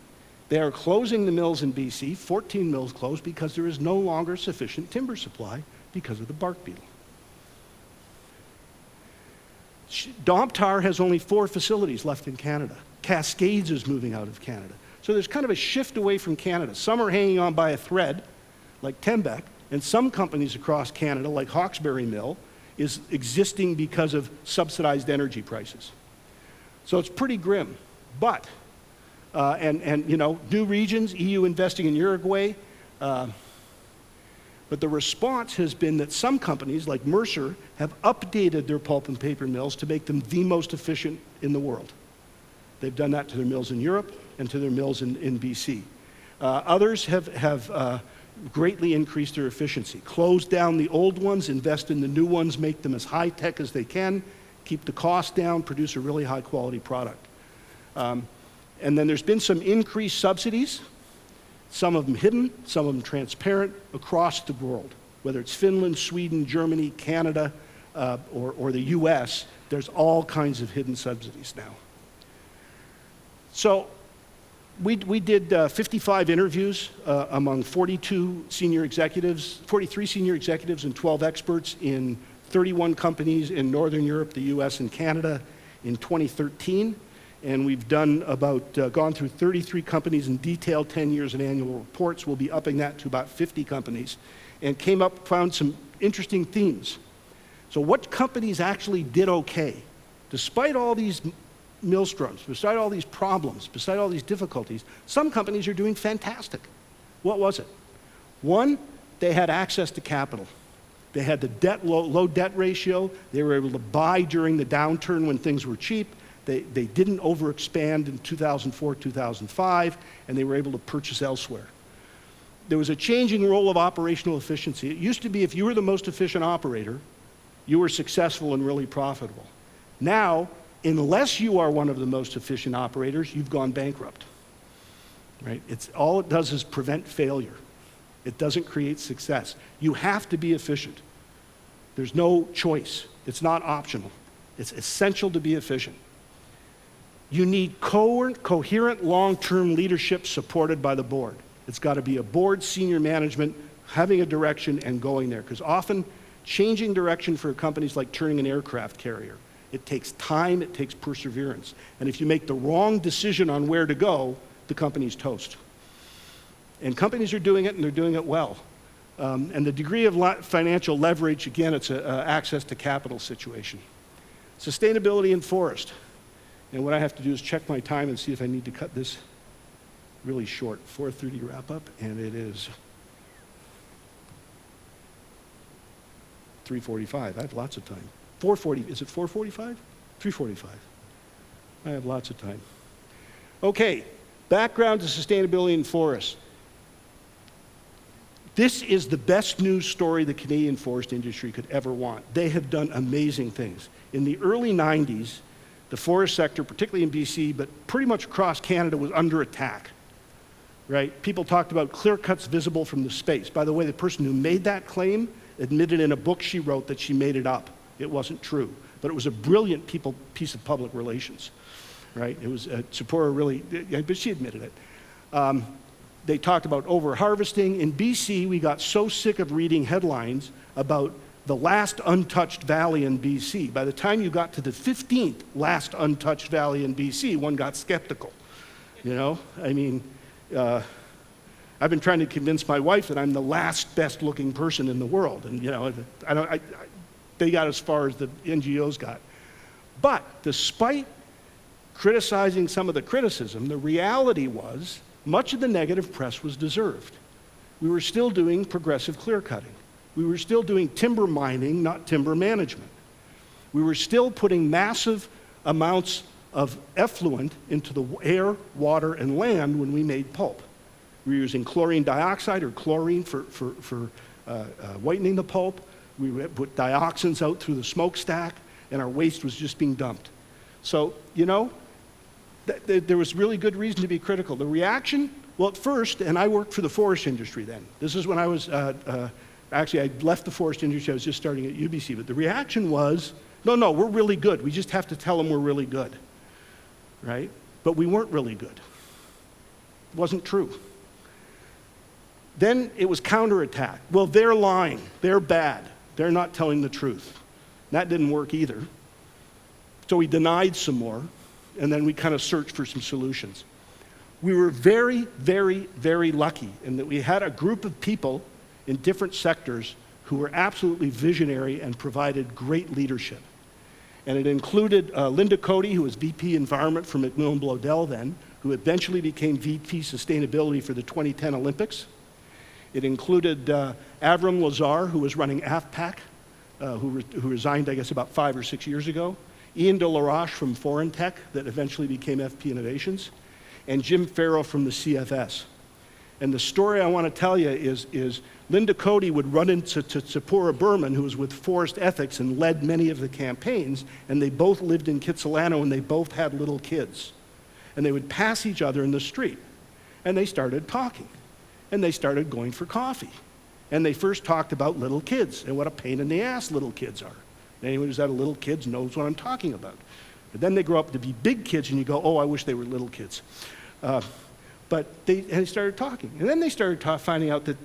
They are closing the mills in BC, 14 mills closed, because there is no longer sufficient timber supply because of the bark beetle. Domtar has only 4 facilities left in Canada. Cascades is moving out of Canada. So there's kind of a shift away from Canada. Some are hanging on by a thread, like Tembec, and some companies across Canada, like Hawkesbury Mill, is existing because of subsidized energy prices. So it's pretty grim. But you know, new regions, EU investing in Uruguay. But the response has been that some companies, like Mercer, have updated their pulp and paper mills to make them the most efficient in the world. They've done that to their mills in Europe and to their mills in BC. Others have greatly increased their efficiency, closed down the old ones, invest in the new ones, make them as high-tech as they can, keep the cost down, produce a really high-quality product. And then there's been some increased subsidies, some of them hidden, some of them transparent, across the world. Whether it's Finland, Sweden, Germany, Canada, or the US, there's all kinds of hidden subsidies now. So we did 55 interviews among 43 senior executives and 12 experts in 31 companies in Northern Europe, the US, and Canada in 2013. And we've done gone through 33 companies in detailed 10 years and annual reports. We'll be upping that to about 50 companies, and found some interesting themes. So what companies actually did okay? Despite all these maelstroms, despite all these problems, despite all these difficulties, some companies are doing fantastic. What was it? One, they had access to capital. They had the low debt ratio. They were able to buy during the downturn when things were cheap. They didn't overexpand in 2004, 2005, and they were able to purchase elsewhere. There was a changing role of operational efficiency. It used to be if you were the most efficient operator, you were successful and really profitable. Now, unless you are one of the most efficient operators, you've gone bankrupt. Right? All it does is prevent failure. It doesn't create success. You have to be efficient. There's no choice. It's not optional. It's essential to be efficient. You need coherent long-term leadership supported by the board. It's got to be a board, senior management, having a direction and going there. Because often, changing direction for companies like turning an aircraft carrier, it takes time, it takes perseverance. And if you make the wrong decision on where to go, the company's toast. And companies are doing it, and they're doing it well. And the degree of financial leverage, again, it's an access to capital situation. Sustainability in forest. And what I have to do is check my time and see if I need to cut this really short. 4:30 wrap up, and it is 3:45. I have lots of time. 4:40, is it 4:45? 3:45. I have lots of time. Okay, background to sustainability in forests. This is the best news story the Canadian forest industry could ever want. They have done amazing things. In the early 90s, the forest sector, particularly in BC, but pretty much across Canada, was under attack. right? People talked about clear cuts visible from the space. By the way, the person who made that claim admitted in a book she wrote that she made it up. It wasn't true, but it was a brilliant piece of public relations, right? It was, Sephora really, but she admitted it. They talked about over-harvesting. In BC, we got so sick of reading headlines about the last untouched valley in BC. By the time you got to the 15th last untouched valley in BC, one got skeptical, you know? I mean, I've been trying to convince my wife that I'm the last best-looking person in the world, and you know, they got as far as the NGOs got. But despite criticizing some of the criticism, the reality was much of the negative press was deserved. We were still doing progressive clear cutting. We were still doing timber mining, not timber management. We were still putting massive amounts of effluent into the air, water, and land when we made pulp. We were using chlorine dioxide or chlorine for whitening the pulp. We put dioxins out through the smokestack, and our waste was just being dumped. So, you know, there was really good reason to be critical. The reaction, well, at first, and I worked for the forest industry then. This is when I was, actually, I left the forest industry. I was just starting at UBC. But the reaction was, no, we're really good. We just have to tell them we're really good, right? But we weren't really good. It wasn't true. Then it was counterattack. Well, they're lying. They're bad. They're not telling the truth. That didn't work either. So we denied some more, and then we kind of searched for some solutions. We were very, very, very lucky in that we had a group of people in different sectors who were absolutely visionary and provided great leadership. And it included Linda Cody, who was VP Environment for McMillan Bloedel then, who eventually became VP Sustainability for the 2010 Olympics. It included Avram Lazar, who was running AFPAC, who resigned, I guess, about 5 or 6 years ago. Ian de la Roche from Foreign Tech, that eventually became FP Innovations, and Jim Farrow from the CFS. And the story I want to tell you is Linda Cody would run into Tzipora Berman, who was with Forest Ethics and led many of the campaigns, and they both lived in Kitsilano, and they both had little kids. And they would pass each other in the street, and they started talking, and they started going for coffee. And they first talked about little kids and what a pain in the ass little kids are. Anyone who's had a little kids knows what I'm talking about. But then they grow up to be big kids, and you go, oh, I wish they were little kids. But they started talking. And then they started finding out that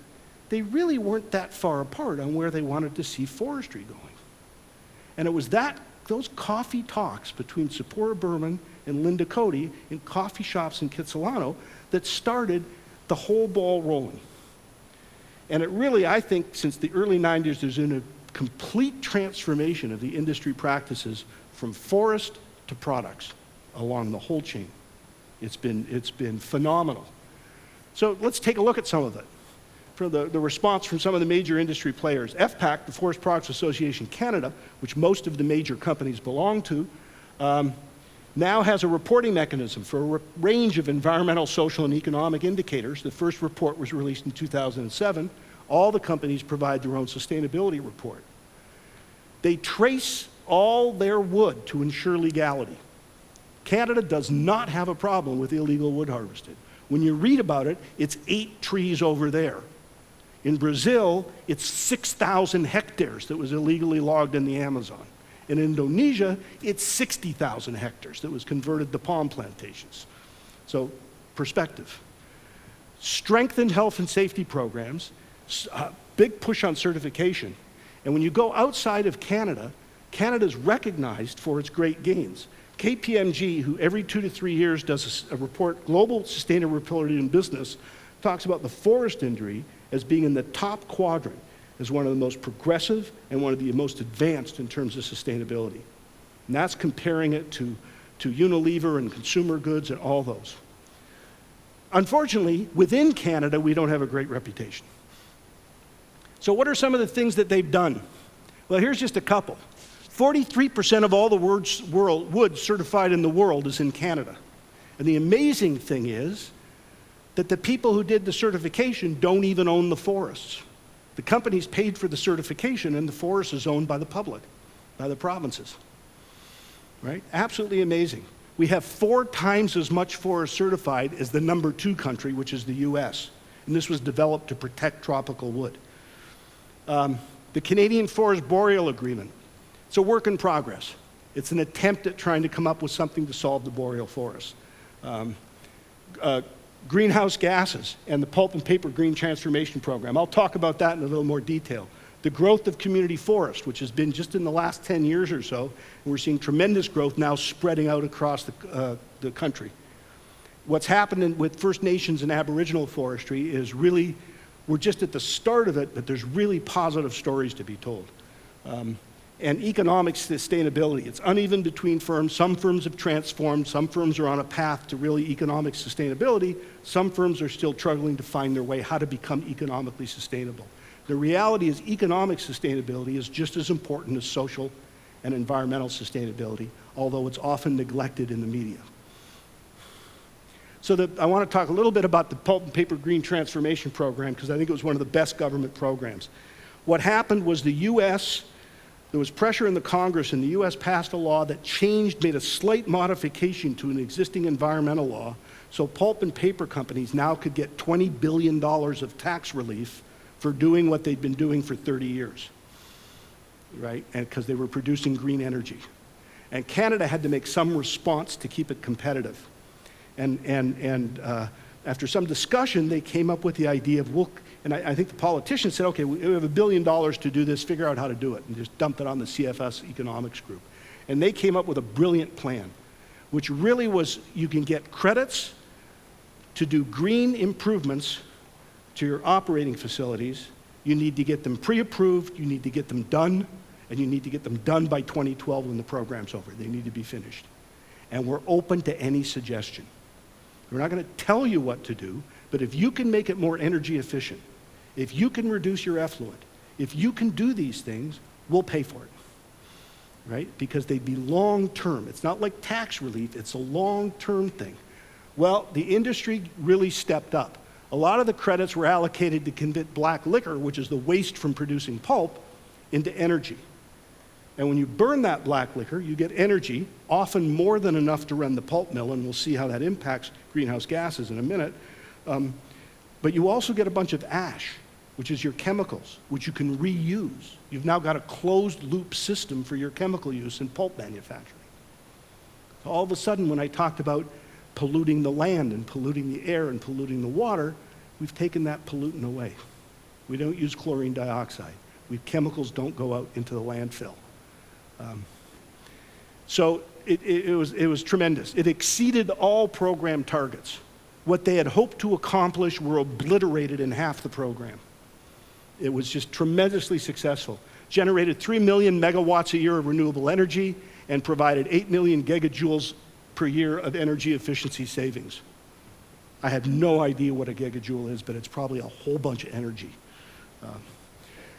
they really weren't that far apart on where they wanted to see forestry going. And it was those coffee talks between Tzipora Berman and Linda Cody in coffee shops in Kitsilano that started the whole ball rolling. And it really, I think, since the early 90s, there's been a complete transformation of the industry practices from forest to products along the whole chain. It's been phenomenal. So let's take a look at some of it. For the response from some of the major industry players. FPAC, the Forest Products Association Canada, which most of the major companies belong to, now has a reporting mechanism for a range of environmental, social, and economic indicators. The first report was released in 2007. All the companies provide their own sustainability report. They trace all their wood to ensure legality. Canada does not have a problem with illegal wood harvested. When you read about it, it's 8 trees over there. In Brazil, it's 6,000 hectares that was illegally logged in the Amazon. In Indonesia, it's 60,000 hectares that was converted to palm plantations. So, perspective. Strengthened health and safety programs, big push on certification. And when you go outside of Canada, Canada's recognized for its great gains. KPMG, who every 2 to 3 years does a report, Global Sustainability in Business, talks about the forest industry as being in the top quadrant as one of the most progressive and one of the most advanced in terms of sustainability. And that's comparing it to Unilever and consumer goods and all those. Unfortunately, within Canada, we don't have a great reputation. So what are some of the things that they've done? Well, here's just a couple. 43% of all the wood certified in the world is in Canada. And the amazing thing is that the people who did the certification don't even own the forests. The companies paid for the certification, and the forest is owned by the public, by the provinces. Right? Absolutely amazing. We have 4 times as much forest certified as the #2 country, which is the US. And this was developed to protect tropical wood. The Canadian Forest Boreal Agreement. It's a work in progress. It's an attempt at trying to come up with something to solve the boreal forest. Greenhouse gases and the Pulp and Paper Green Transformation Program. I'll talk about that in a little more detail. The growth of community forest, which has been just in the last 10 years or so, and we're seeing tremendous growth now spreading out across the country. What's happening with First Nations and Aboriginal forestry is really, we're just at the start of it, but there's really positive stories to be told. And economic sustainability. It's uneven between firms. Some firms have transformed. Some firms are on a path to really economic sustainability. Some firms are still struggling to find their way how to become economically sustainable. The reality is economic sustainability is just as important as social and environmental sustainability, although it's often neglected in the media. So I want to talk a little bit about the Pulp and Paper Green Transformation Program, because I think it was one of the best government programs. What happened was the US, there was pressure in the Congress, and the US passed a law that made a slight modification to an existing environmental law, so pulp and paper companies now could get $20 billion of tax relief for doing what they'd been doing for 30 years, right? And because they were producing green energy. And Canada had to make some response to keep it competitive. And after some discussion, they came up with the idea of, and I think the politicians said, okay, we have $1 billion to do this, figure out how to do it, and just dump it on the CFS economics group. And they came up with a brilliant plan, which really was, you can get credits to do green improvements to your operating facilities. You need to get them pre-approved, you need to get them done, and you need to get them done by 2012 when the program's over. They need to be finished. And we're open to any suggestion. We're not going to tell you what to do, but if you can make it more energy efficient, if you can reduce your effluent, if you can do these things, we'll pay for it, right? Because they'd be long-term. It's not like tax relief, it's a long-term thing. Well, the industry really stepped up. A lot of the credits were allocated to convert black liquor, which is the waste from producing pulp, into energy. And when you burn that black liquor, you get energy, often more than enough to run the pulp mill, and we'll see how that impacts greenhouse gases in a minute. But you also get a bunch of ash, which is your chemicals, which you can reuse. You've now got a closed loop system for your chemical use in pulp manufacturing. So all of a sudden, when I talked about polluting the land and polluting the air and polluting the water, we've taken that pollutant away. We don't use chlorine dioxide. Chemicals don't go out into the landfill. So it was tremendous. It exceeded all program targets. What they had hoped to accomplish were obliterated in half the program. It was just tremendously successful. Generated 3 million megawatts a year of renewable energy and provided 8 million gigajoules per year of energy efficiency savings. I have no idea what a gigajoule is, but it's probably a whole bunch of energy.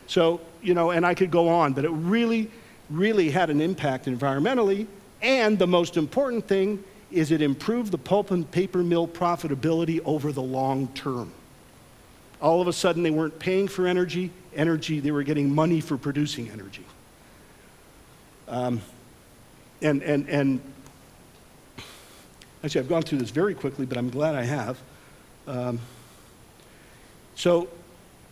So, you know, and I could go on, but it really, really had an impact environmentally, and the most important thing is it improved the pulp and paper mill profitability over the long term. All of a sudden, they weren't paying for energy, they were getting money for producing energy. And actually, I've gone through this very quickly, but I'm glad I have. So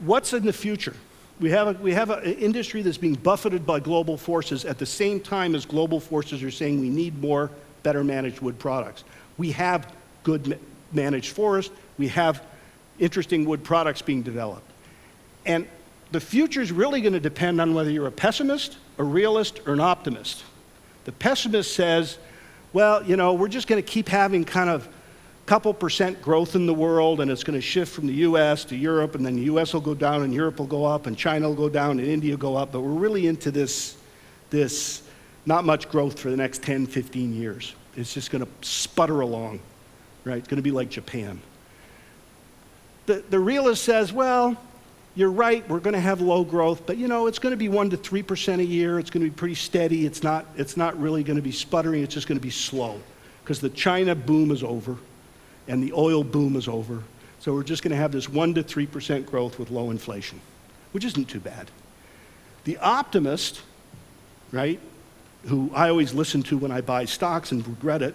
what's in the future? We have an industry that's being buffeted by global forces at the same time as global forces are saying we need more better managed wood products. We have good managed forests. We have interesting wood products being developed. And the future is really going to depend on whether you're a pessimist, a realist, or an optimist. The pessimist says, well, you know, we're just going to keep having kind of couple percent growth in the world, and it's going to shift from the US to Europe, and then the US will go down, and Europe will go up, and China will go down, and India will go up, but we're really into this not much growth for the next 10, 15 years. It's just going to sputter along, right? It's going to be like Japan. The realist says, well, you're right, we're going to have low growth, but you know, it's going to be 1 to 3% a year. It's going to be pretty steady. It's not really going to be sputtering. It's just going to be slow, because the China boom is over, and the oil boom is over. So we're just going to have this 1 to 3% growth with low inflation, which isn't too bad. The optimist, right, who I always listen to when I buy stocks and regret it,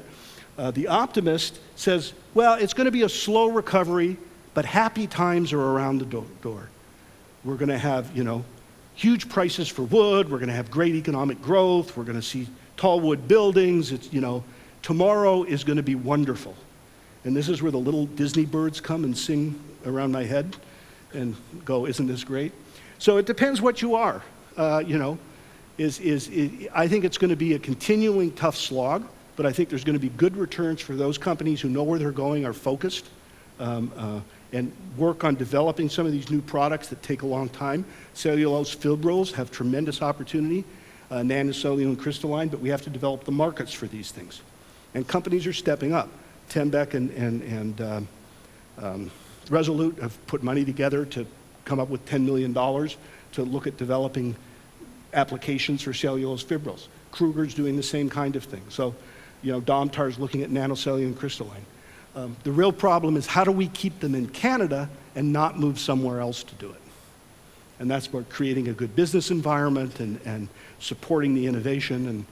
The optimist says, well, it's going to be a slow recovery, but happy times are around the door. We're going to have, huge prices for wood. We're going to have great economic growth. We're going to see tall wood buildings. Tomorrow is going to be wonderful. And this is where the little Disney birds come and sing around my head and go, isn't this great? So it depends what you are. I think it's going to be a continuing tough slog, but I think there's going to be good returns for those companies who know where they're going, are focused, and work on developing some of these new products that take a long time. Cellulose fibrils have tremendous opportunity, nanocellulose and crystalline, but we have to develop the markets for these things. And companies are stepping up. Tembec and Resolute have put money together to come up with $10 million to look at developing applications for cellulose fibrils. Kruger's doing the same kind of thing. So, Domtar's looking at nanocellulose and crystalline. The real problem is how do we keep them in Canada and not move somewhere else to do it? And that's where creating a good business environment and supporting the innovation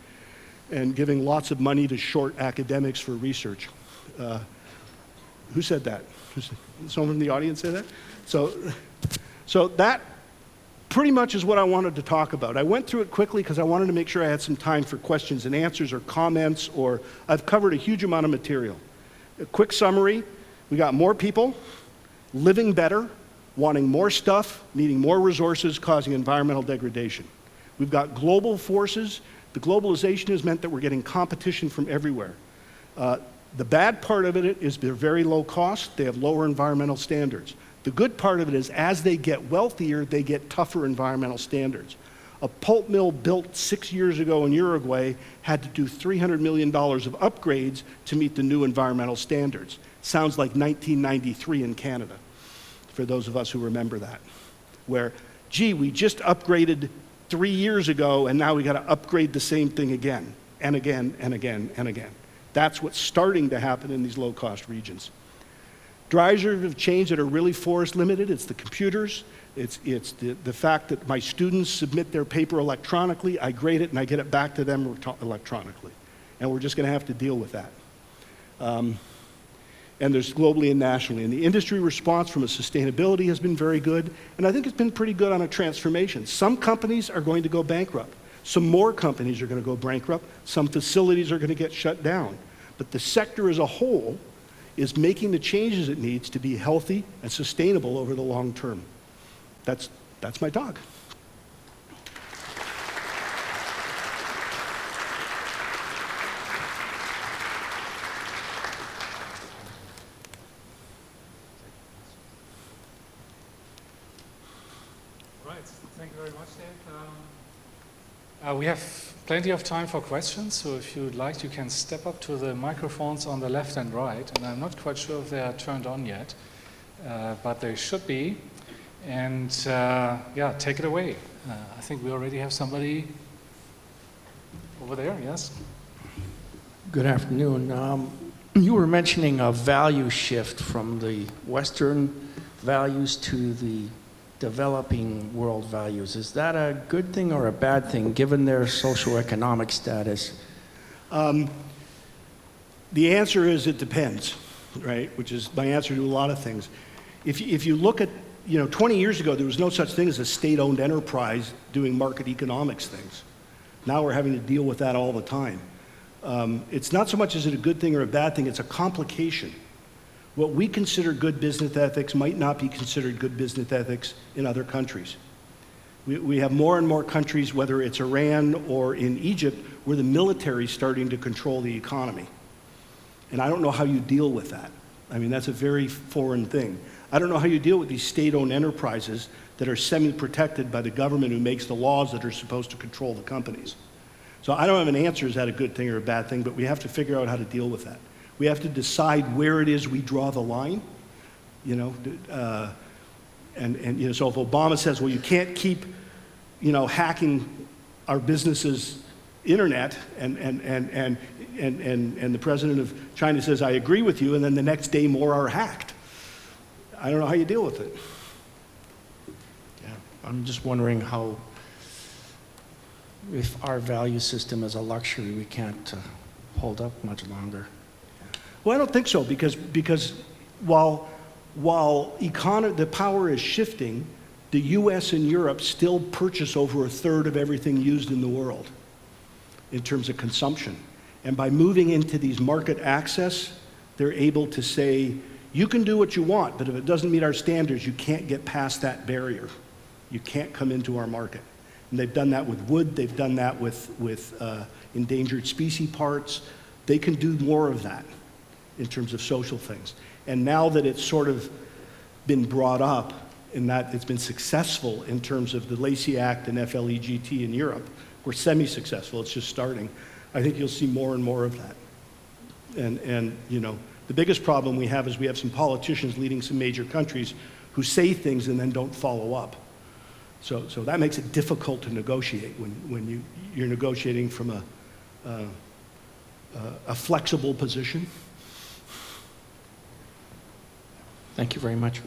and giving lots of money to short academics for research. Who said that? Someone from the audience say that? So that pretty much is what I wanted to talk about. I went through it quickly because I wanted to make sure I had some time for questions and answers or comments, or I've covered a huge amount of material. A quick summary, we got more people living better, wanting more stuff, needing more resources, causing environmental degradation. We've got global forces. The globalization has meant that we're getting competition from everywhere. The bad part of it is they're very low cost, they have lower environmental standards. The good part of it is as they get wealthier, they get tougher environmental standards. A pulp mill built 6 years ago in Uruguay had to do $300 million of upgrades to meet the new environmental standards. Sounds like 1993 in Canada, for those of us who remember that. Where, gee, we just upgraded 3 years ago and now we got to upgrade the same thing again, and again, and again, and again. That's what's starting to happen in these low-cost regions. Drivers of change that are really forest limited, it's the computers, it's the fact that my students submit their paper electronically, I grade it and I get it back to them electronically. And we're just going to have to deal with that. And there's globally and nationally. And the industry response from a sustainability has been very good, and I think it's been pretty good on a transformation. Some companies are going to go bankrupt. Some more companies are going to go bankrupt. Some facilities are going to get shut down. But the sector as a whole is making the changes it needs to be healthy and sustainable over the long term. That's my talk. Right, thank you very much, Dave. We have plenty of time for questions, so if you'd like, you can step up to the microphones on the left and right, and I'm not quite sure if they are turned on yet, but they should be. And yeah, take it away. I think we already have somebody over there, yes? Good afternoon. You were mentioning a value shift from the Western values to the developing world values. Is that a good thing or a bad thing, given their socioeconomic status? The answer is it depends, right? Which is my answer to a lot of things. If you look at, 20 years ago, there was no such thing as a state-owned enterprise doing market economics things. Now we're having to deal with that all the time. It's not so much is it a good thing or a bad thing, it's a complication. What we consider good business ethics might not be considered good business ethics in other countries. We have more and more countries, whether it's Iran or in Egypt, where the military is starting to control the economy. And I don't know how you deal with that. I mean, that's a very foreign thing. I don't know how you deal with these state-owned enterprises that are semi-protected by the government who makes the laws that are supposed to control the companies. So I don't have an answer, is that a good thing or a bad thing, but we have to figure out how to deal with that. We have to decide where it is we draw the line, so if Obama says, well, you can't keep, hacking our businesses' internet, and the president of China says, I agree with you, and then the next day more are hacked. I don't know how you deal with it. Yeah, I'm just wondering how, if our value system is a luxury, we can't hold up much longer. Well, I don't think so, because while the power is shifting, the U.S. and Europe still purchase over a third of everything used in the world in terms of consumption. And by moving into these market access, they're able to say, you can do what you want, but if it doesn't meet our standards, you can't get past that barrier. You can't come into our market. And they've done that with wood, they've done that with endangered species parts. They can do more of that in terms of social things. And now that it's sort of been brought up and that it's been successful in terms of the Lacey Act and FLEGT in Europe, we're semi-successful, it's just starting. I think you'll see more and more of that. And you know, the biggest problem we have is we have some politicians leading some major countries who say things and then don't follow up. So that makes it difficult to negotiate when you're negotiating from a flexible position. Thank you very much.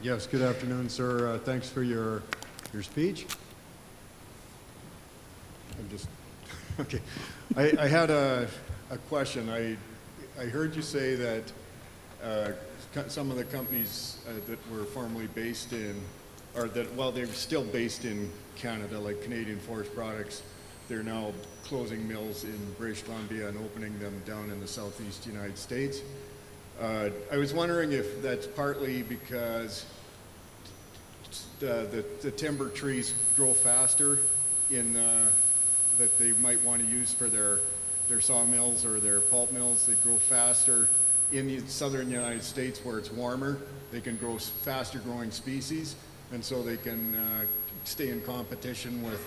Yes, good afternoon, sir. Thanks for your speech. I'm just, okay. I had a question. I heard you say that some of the companies that were formerly based in, or that, well, they're still based in Canada, like Canadian Forest Products, they're now closing mills in British Columbia and opening them down in the southeast United States. I was wondering if that's partly because the timber trees grow faster in that they might want to use for their sawmills or their pulp mills. They grow faster in the southern United States where it's warmer. They can grow faster growing species, and so they can stay in competition with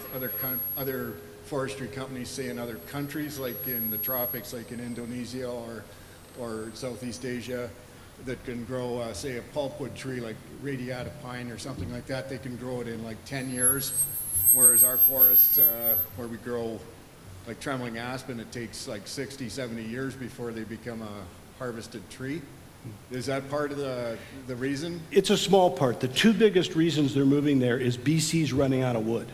other forestry companies, say in other countries, like in the tropics, like in Indonesia or Southeast Asia, that can grow, say, a pulpwood tree like radiata pine or something like that. They can grow it in like 10 years, whereas our forests, where we grow like trembling aspen, it takes like 60, 70 years before they become a harvested tree. Is that part of the reason? It's a small part. The two biggest reasons they're moving there is BC's running out of wood.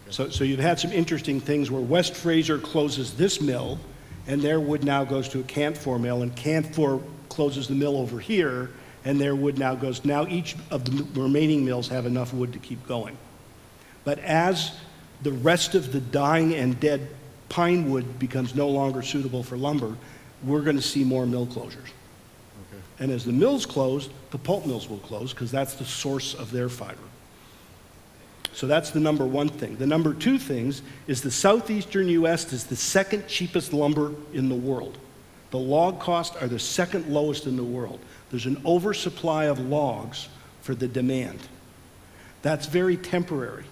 Okay. So you've had some interesting things where West Fraser closes this mill, and their wood now goes to a Canfor mill, and Canfor closes the mill over here, and their wood now goes. Now each of the remaining mills have enough wood to keep going. But as the rest of the dying and dead pine wood becomes no longer suitable for lumber, we're going to see more mill closures. Okay. And as the mills close, the pulp mills will close because that's the source of their fiber. So that's the number one thing. The number two things is the southeastern U.S. is the second cheapest lumber in the world. The log costs are the second lowest in the world. There's an oversupply of logs for the demand. That's very temporary,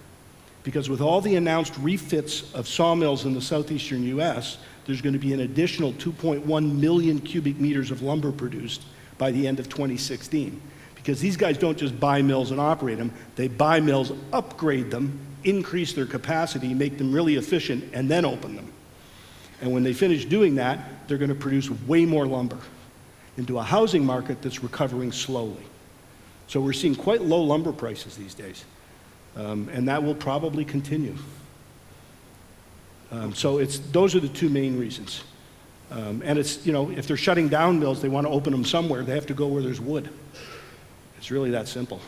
because with all the announced refits of sawmills in the southeastern U.S., there's going to be an additional 2.1 million cubic meters of lumber produced by the end of 2016. Because these guys don't just buy mills and operate them, they buy mills, upgrade them, increase their capacity, make them really efficient, and then open them. And when they finish doing that, they're going to produce way more lumber into a housing market that's recovering slowly. So we're seeing quite low lumber prices these days, and that will probably continue. So those are the two main reasons. And it's, you know, if they're shutting down mills, they want to open them somewhere, they have to go where there's wood. It's really that simple.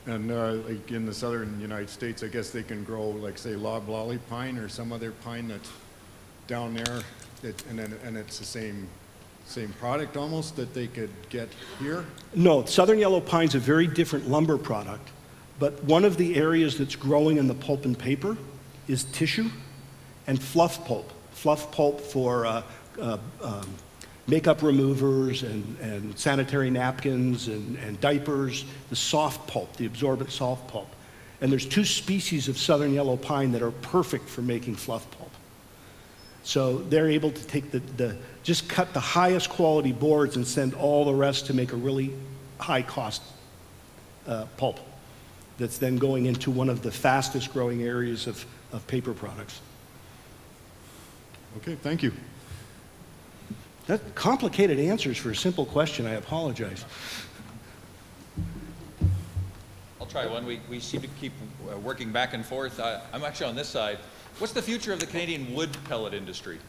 And like in the southern United States, I guess they can grow, like, say, loblolly pine or some other pine that's down there, and it's the same product almost that they could get here? No, southern yellow pine's a very different lumber product, but one of the areas that's growing in the pulp and paper is tissue and fluff pulp. Fluff pulp for makeup removers and sanitary napkins and diapers, the soft pulp, the absorbent soft pulp. And there's two species of southern yellow pine that are perfect for making fluff pulp. So they're able to take just cut the highest quality boards and send all the rest to make a really high cost pulp that's then going into one of the fastest growing areas of paper products. Okay, thank you. That's complicated answers for a simple question. I apologize. I'll try one. We seem to keep working back and forth. I'm actually on this side. What's the future of the Canadian wood pellet industry?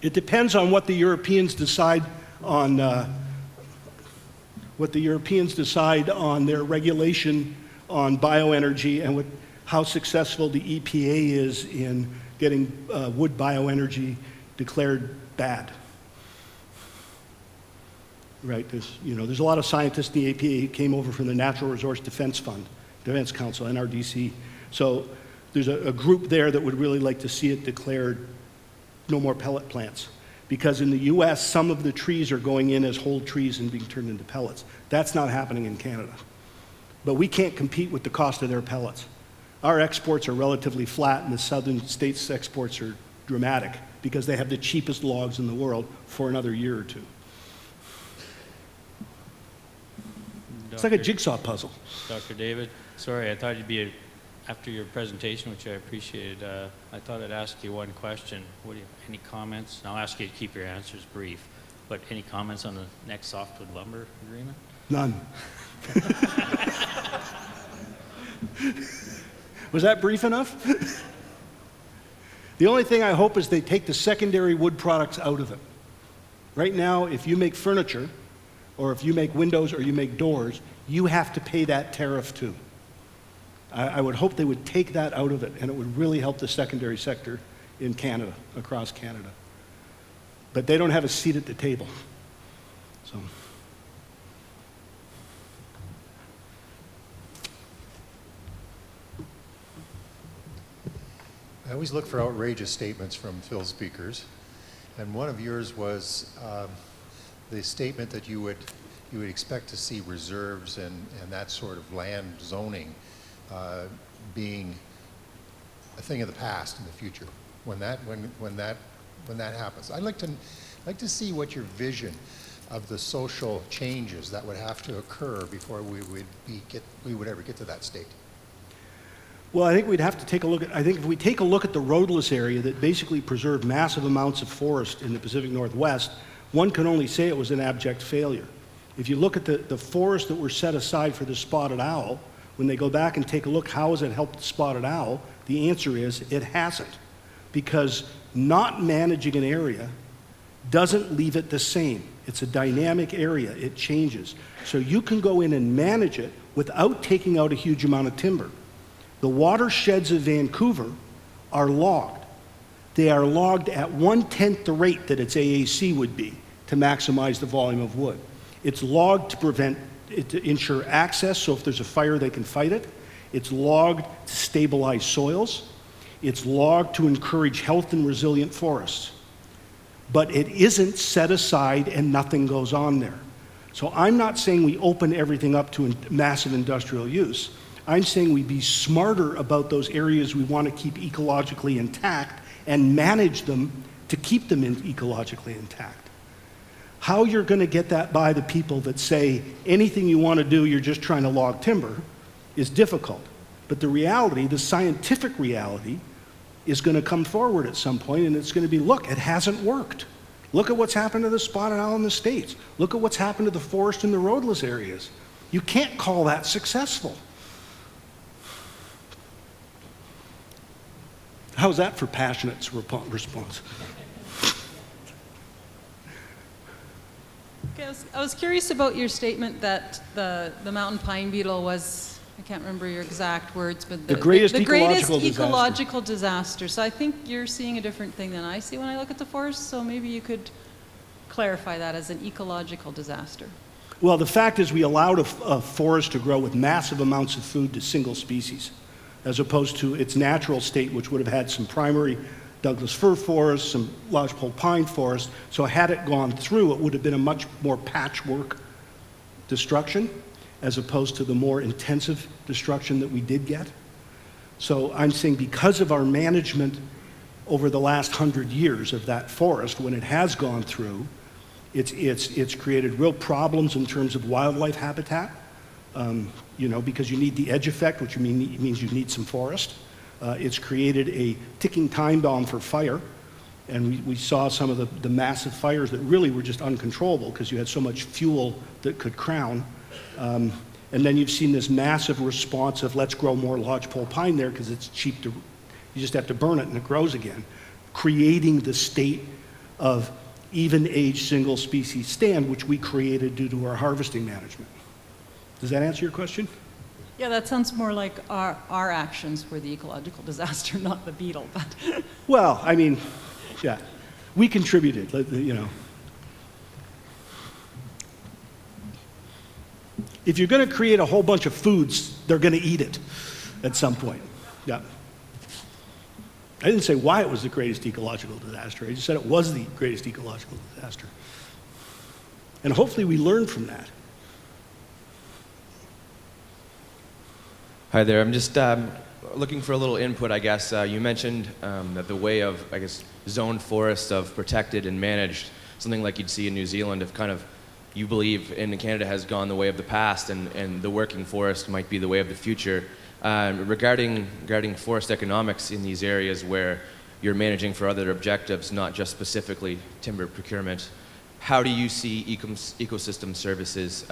It depends on what the Europeans decide on their regulation on bioenergy and how successful the EPA is in getting wood bioenergy declared bad. Right, there's a lot of scientists in the EPA who came over from the Natural Resource Defense Council, NRDC. So there's a group there that would really like to see it declared no more pellet plants. Because in the US, some of the trees are going in as whole trees and being turned into pellets. That's not happening in Canada. But we can't compete with the cost of their pellets. Our exports are relatively flat, and the southern states' exports are dramatic because they have the cheapest logs in the world for another year or two. It's like a jigsaw puzzle. Dr. David, sorry, I thought you'd be, after your presentation, which I appreciated, I thought I'd ask you one question. Any comments? And I'll ask you to keep your answers brief, but any comments on the next softwood lumber agreement? None. Was that brief enough? The only thing I hope is they take the secondary wood products out of it. Right now, if you make furniture, or if you make windows or you make doors, you have to pay that tariff too. I would hope they would take that out of it, and it would really help the secondary sector in Canada, across Canada. But they don't have a seat at the table. So. I always look for outrageous statements from Phil speakers, and one of yours was the statement that you would expect to see reserves and that sort of land zoning being a thing of the past in the future. When that happens, I'd like to see what your vision of the social changes that would have to occur before we would ever get to that state. Well, I think we'd have to take a look at, I think if we take a look at the roadless area that basically preserved massive amounts of forest in the Pacific Northwest, one can only say it was an abject failure. If you look at the forests that were set aside for the spotted owl, when they go back and take a look, how has it helped the spotted owl? The answer is it hasn't. Because not managing an area doesn't leave it the same. It's a dynamic area, it changes. So you can go in and manage it without taking out a huge amount of timber. The watersheds of Vancouver are logged. They are logged at 1/10 the rate that its AAC would be to maximize the volume of wood. It's logged to ensure access, so if there's a fire, they can fight it. It's logged to stabilize soils. It's logged to encourage health and resilient forests. But it isn't set aside and nothing goes on there. So I'm not saying we open everything up to massive industrial use. I'm saying we be smarter about those areas we want to keep ecologically intact and manage them to keep them ecologically intact. How you're going to get that by the people that say anything you want to do, you're just trying to log timber, is difficult. But the reality, the scientific reality, is going to come forward at some point, and it's going to be, look, it hasn't worked. Look at what's happened to the spotted owl in the States. Look at what's happened to the forest in the roadless areas. You can't call that successful. How's that for passionate response? Okay, I was curious about your statement that the mountain pine beetle was, I can't remember your exact words, but the greatest ecological disaster. So I think you're seeing a different thing than I see when I look at the forest, so maybe you could clarify that as an ecological disaster. Well, the fact is we allowed a forest to grow with massive amounts of food to single species, as opposed to its natural state, which would have had some primary Douglas fir forest, some lodgepole pine forest. So had it gone through, it would have been a much more patchwork destruction, as opposed to the more intensive destruction that we did get. So I'm saying because of our management over the last 100 years of that forest, when it has gone through, it's created real problems in terms of wildlife habitat, because you need the edge effect, which means you need some forest. It's created a ticking time bomb for fire, and we saw some of the massive fires that really were just uncontrollable because you had so much fuel that could crown. And then you've seen this massive response of let's grow more lodgepole pine there because it's cheap to, you just have to burn it and it grows again, creating the state of even-age single-species stand, which we created due to our harvesting management. Does that answer your question? Yeah, that sounds more like our actions were the ecological disaster, not the beetle. But well, I mean, yeah, we contributed, you know. If you're going to create a whole bunch of foods, they're going to eat it at some point. Yeah. I didn't say why it was the greatest ecological disaster. I just said it was the greatest ecological disaster. And hopefully we learn from that. Hi there. I'm just looking for a little input, I guess. You mentioned that the way of, I guess, zoned forests of protected and managed, something like you'd see in New Zealand, if kind of you believe in Canada has gone the way of the past and the working forest might be the way of the future. Regarding forest economics in these areas where you're managing for other objectives, not just specifically timber procurement, how do you see ecosystem services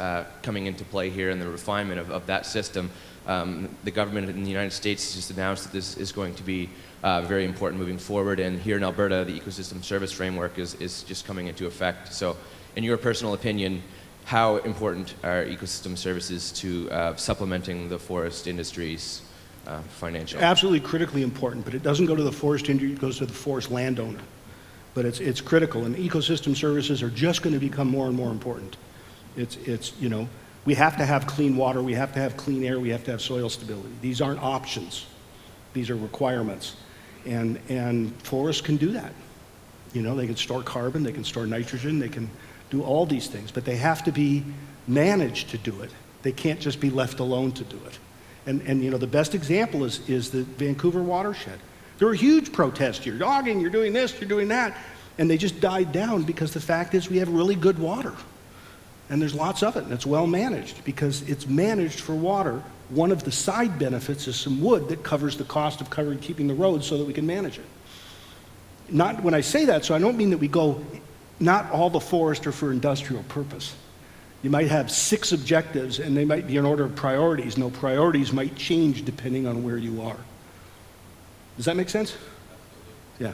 coming into play here and the refinement of that system? The government in the United States has just announced that this is going to be very important moving forward, and here in Alberta, the ecosystem service framework is just coming into effect. So, in your personal opinion, how important are ecosystem services to supplementing the forest industry's financial? Absolutely critically important, but it doesn't go to the forest industry, it goes to the forest landowner. But it's critical, and ecosystem services are just going to become more and more important. It's you know, we have to have clean water, we have to have clean air, we have to have soil stability. These aren't options. These are requirements. And forests can do that. You know, they can store carbon, they can store nitrogen, they can do all these things, but they have to be managed to do it. They can't just be left alone to do it. And you know, the best example is the Vancouver watershed. There were huge protests. You're dogging, you're doing this, you're doing that. And they just died down because the fact is we have really good water. And there's lots of it, and it's well managed because it's managed for water. One of the side benefits is some wood that covers the cost of keeping the roads so that we can manage it. Not when I say that, so I don't mean that we go, not all the forests are for industrial purpose. You might have 6 objectives, and they might be in order of priorities. No, priorities might change depending on where you are. Does that make sense? Yeah.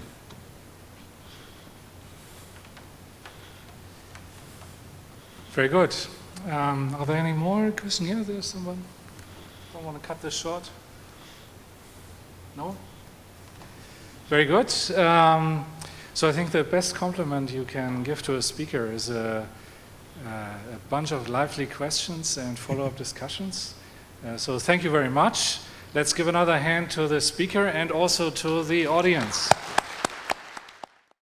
Very good. Are there any more questions? Yeah, there's someone. Don't want to cut this short. No? Very good. So I think the best compliment you can give to a speaker is a bunch of lively questions and follow-up discussions. So thank you very much. Let's give another hand to the speaker and also to the audience.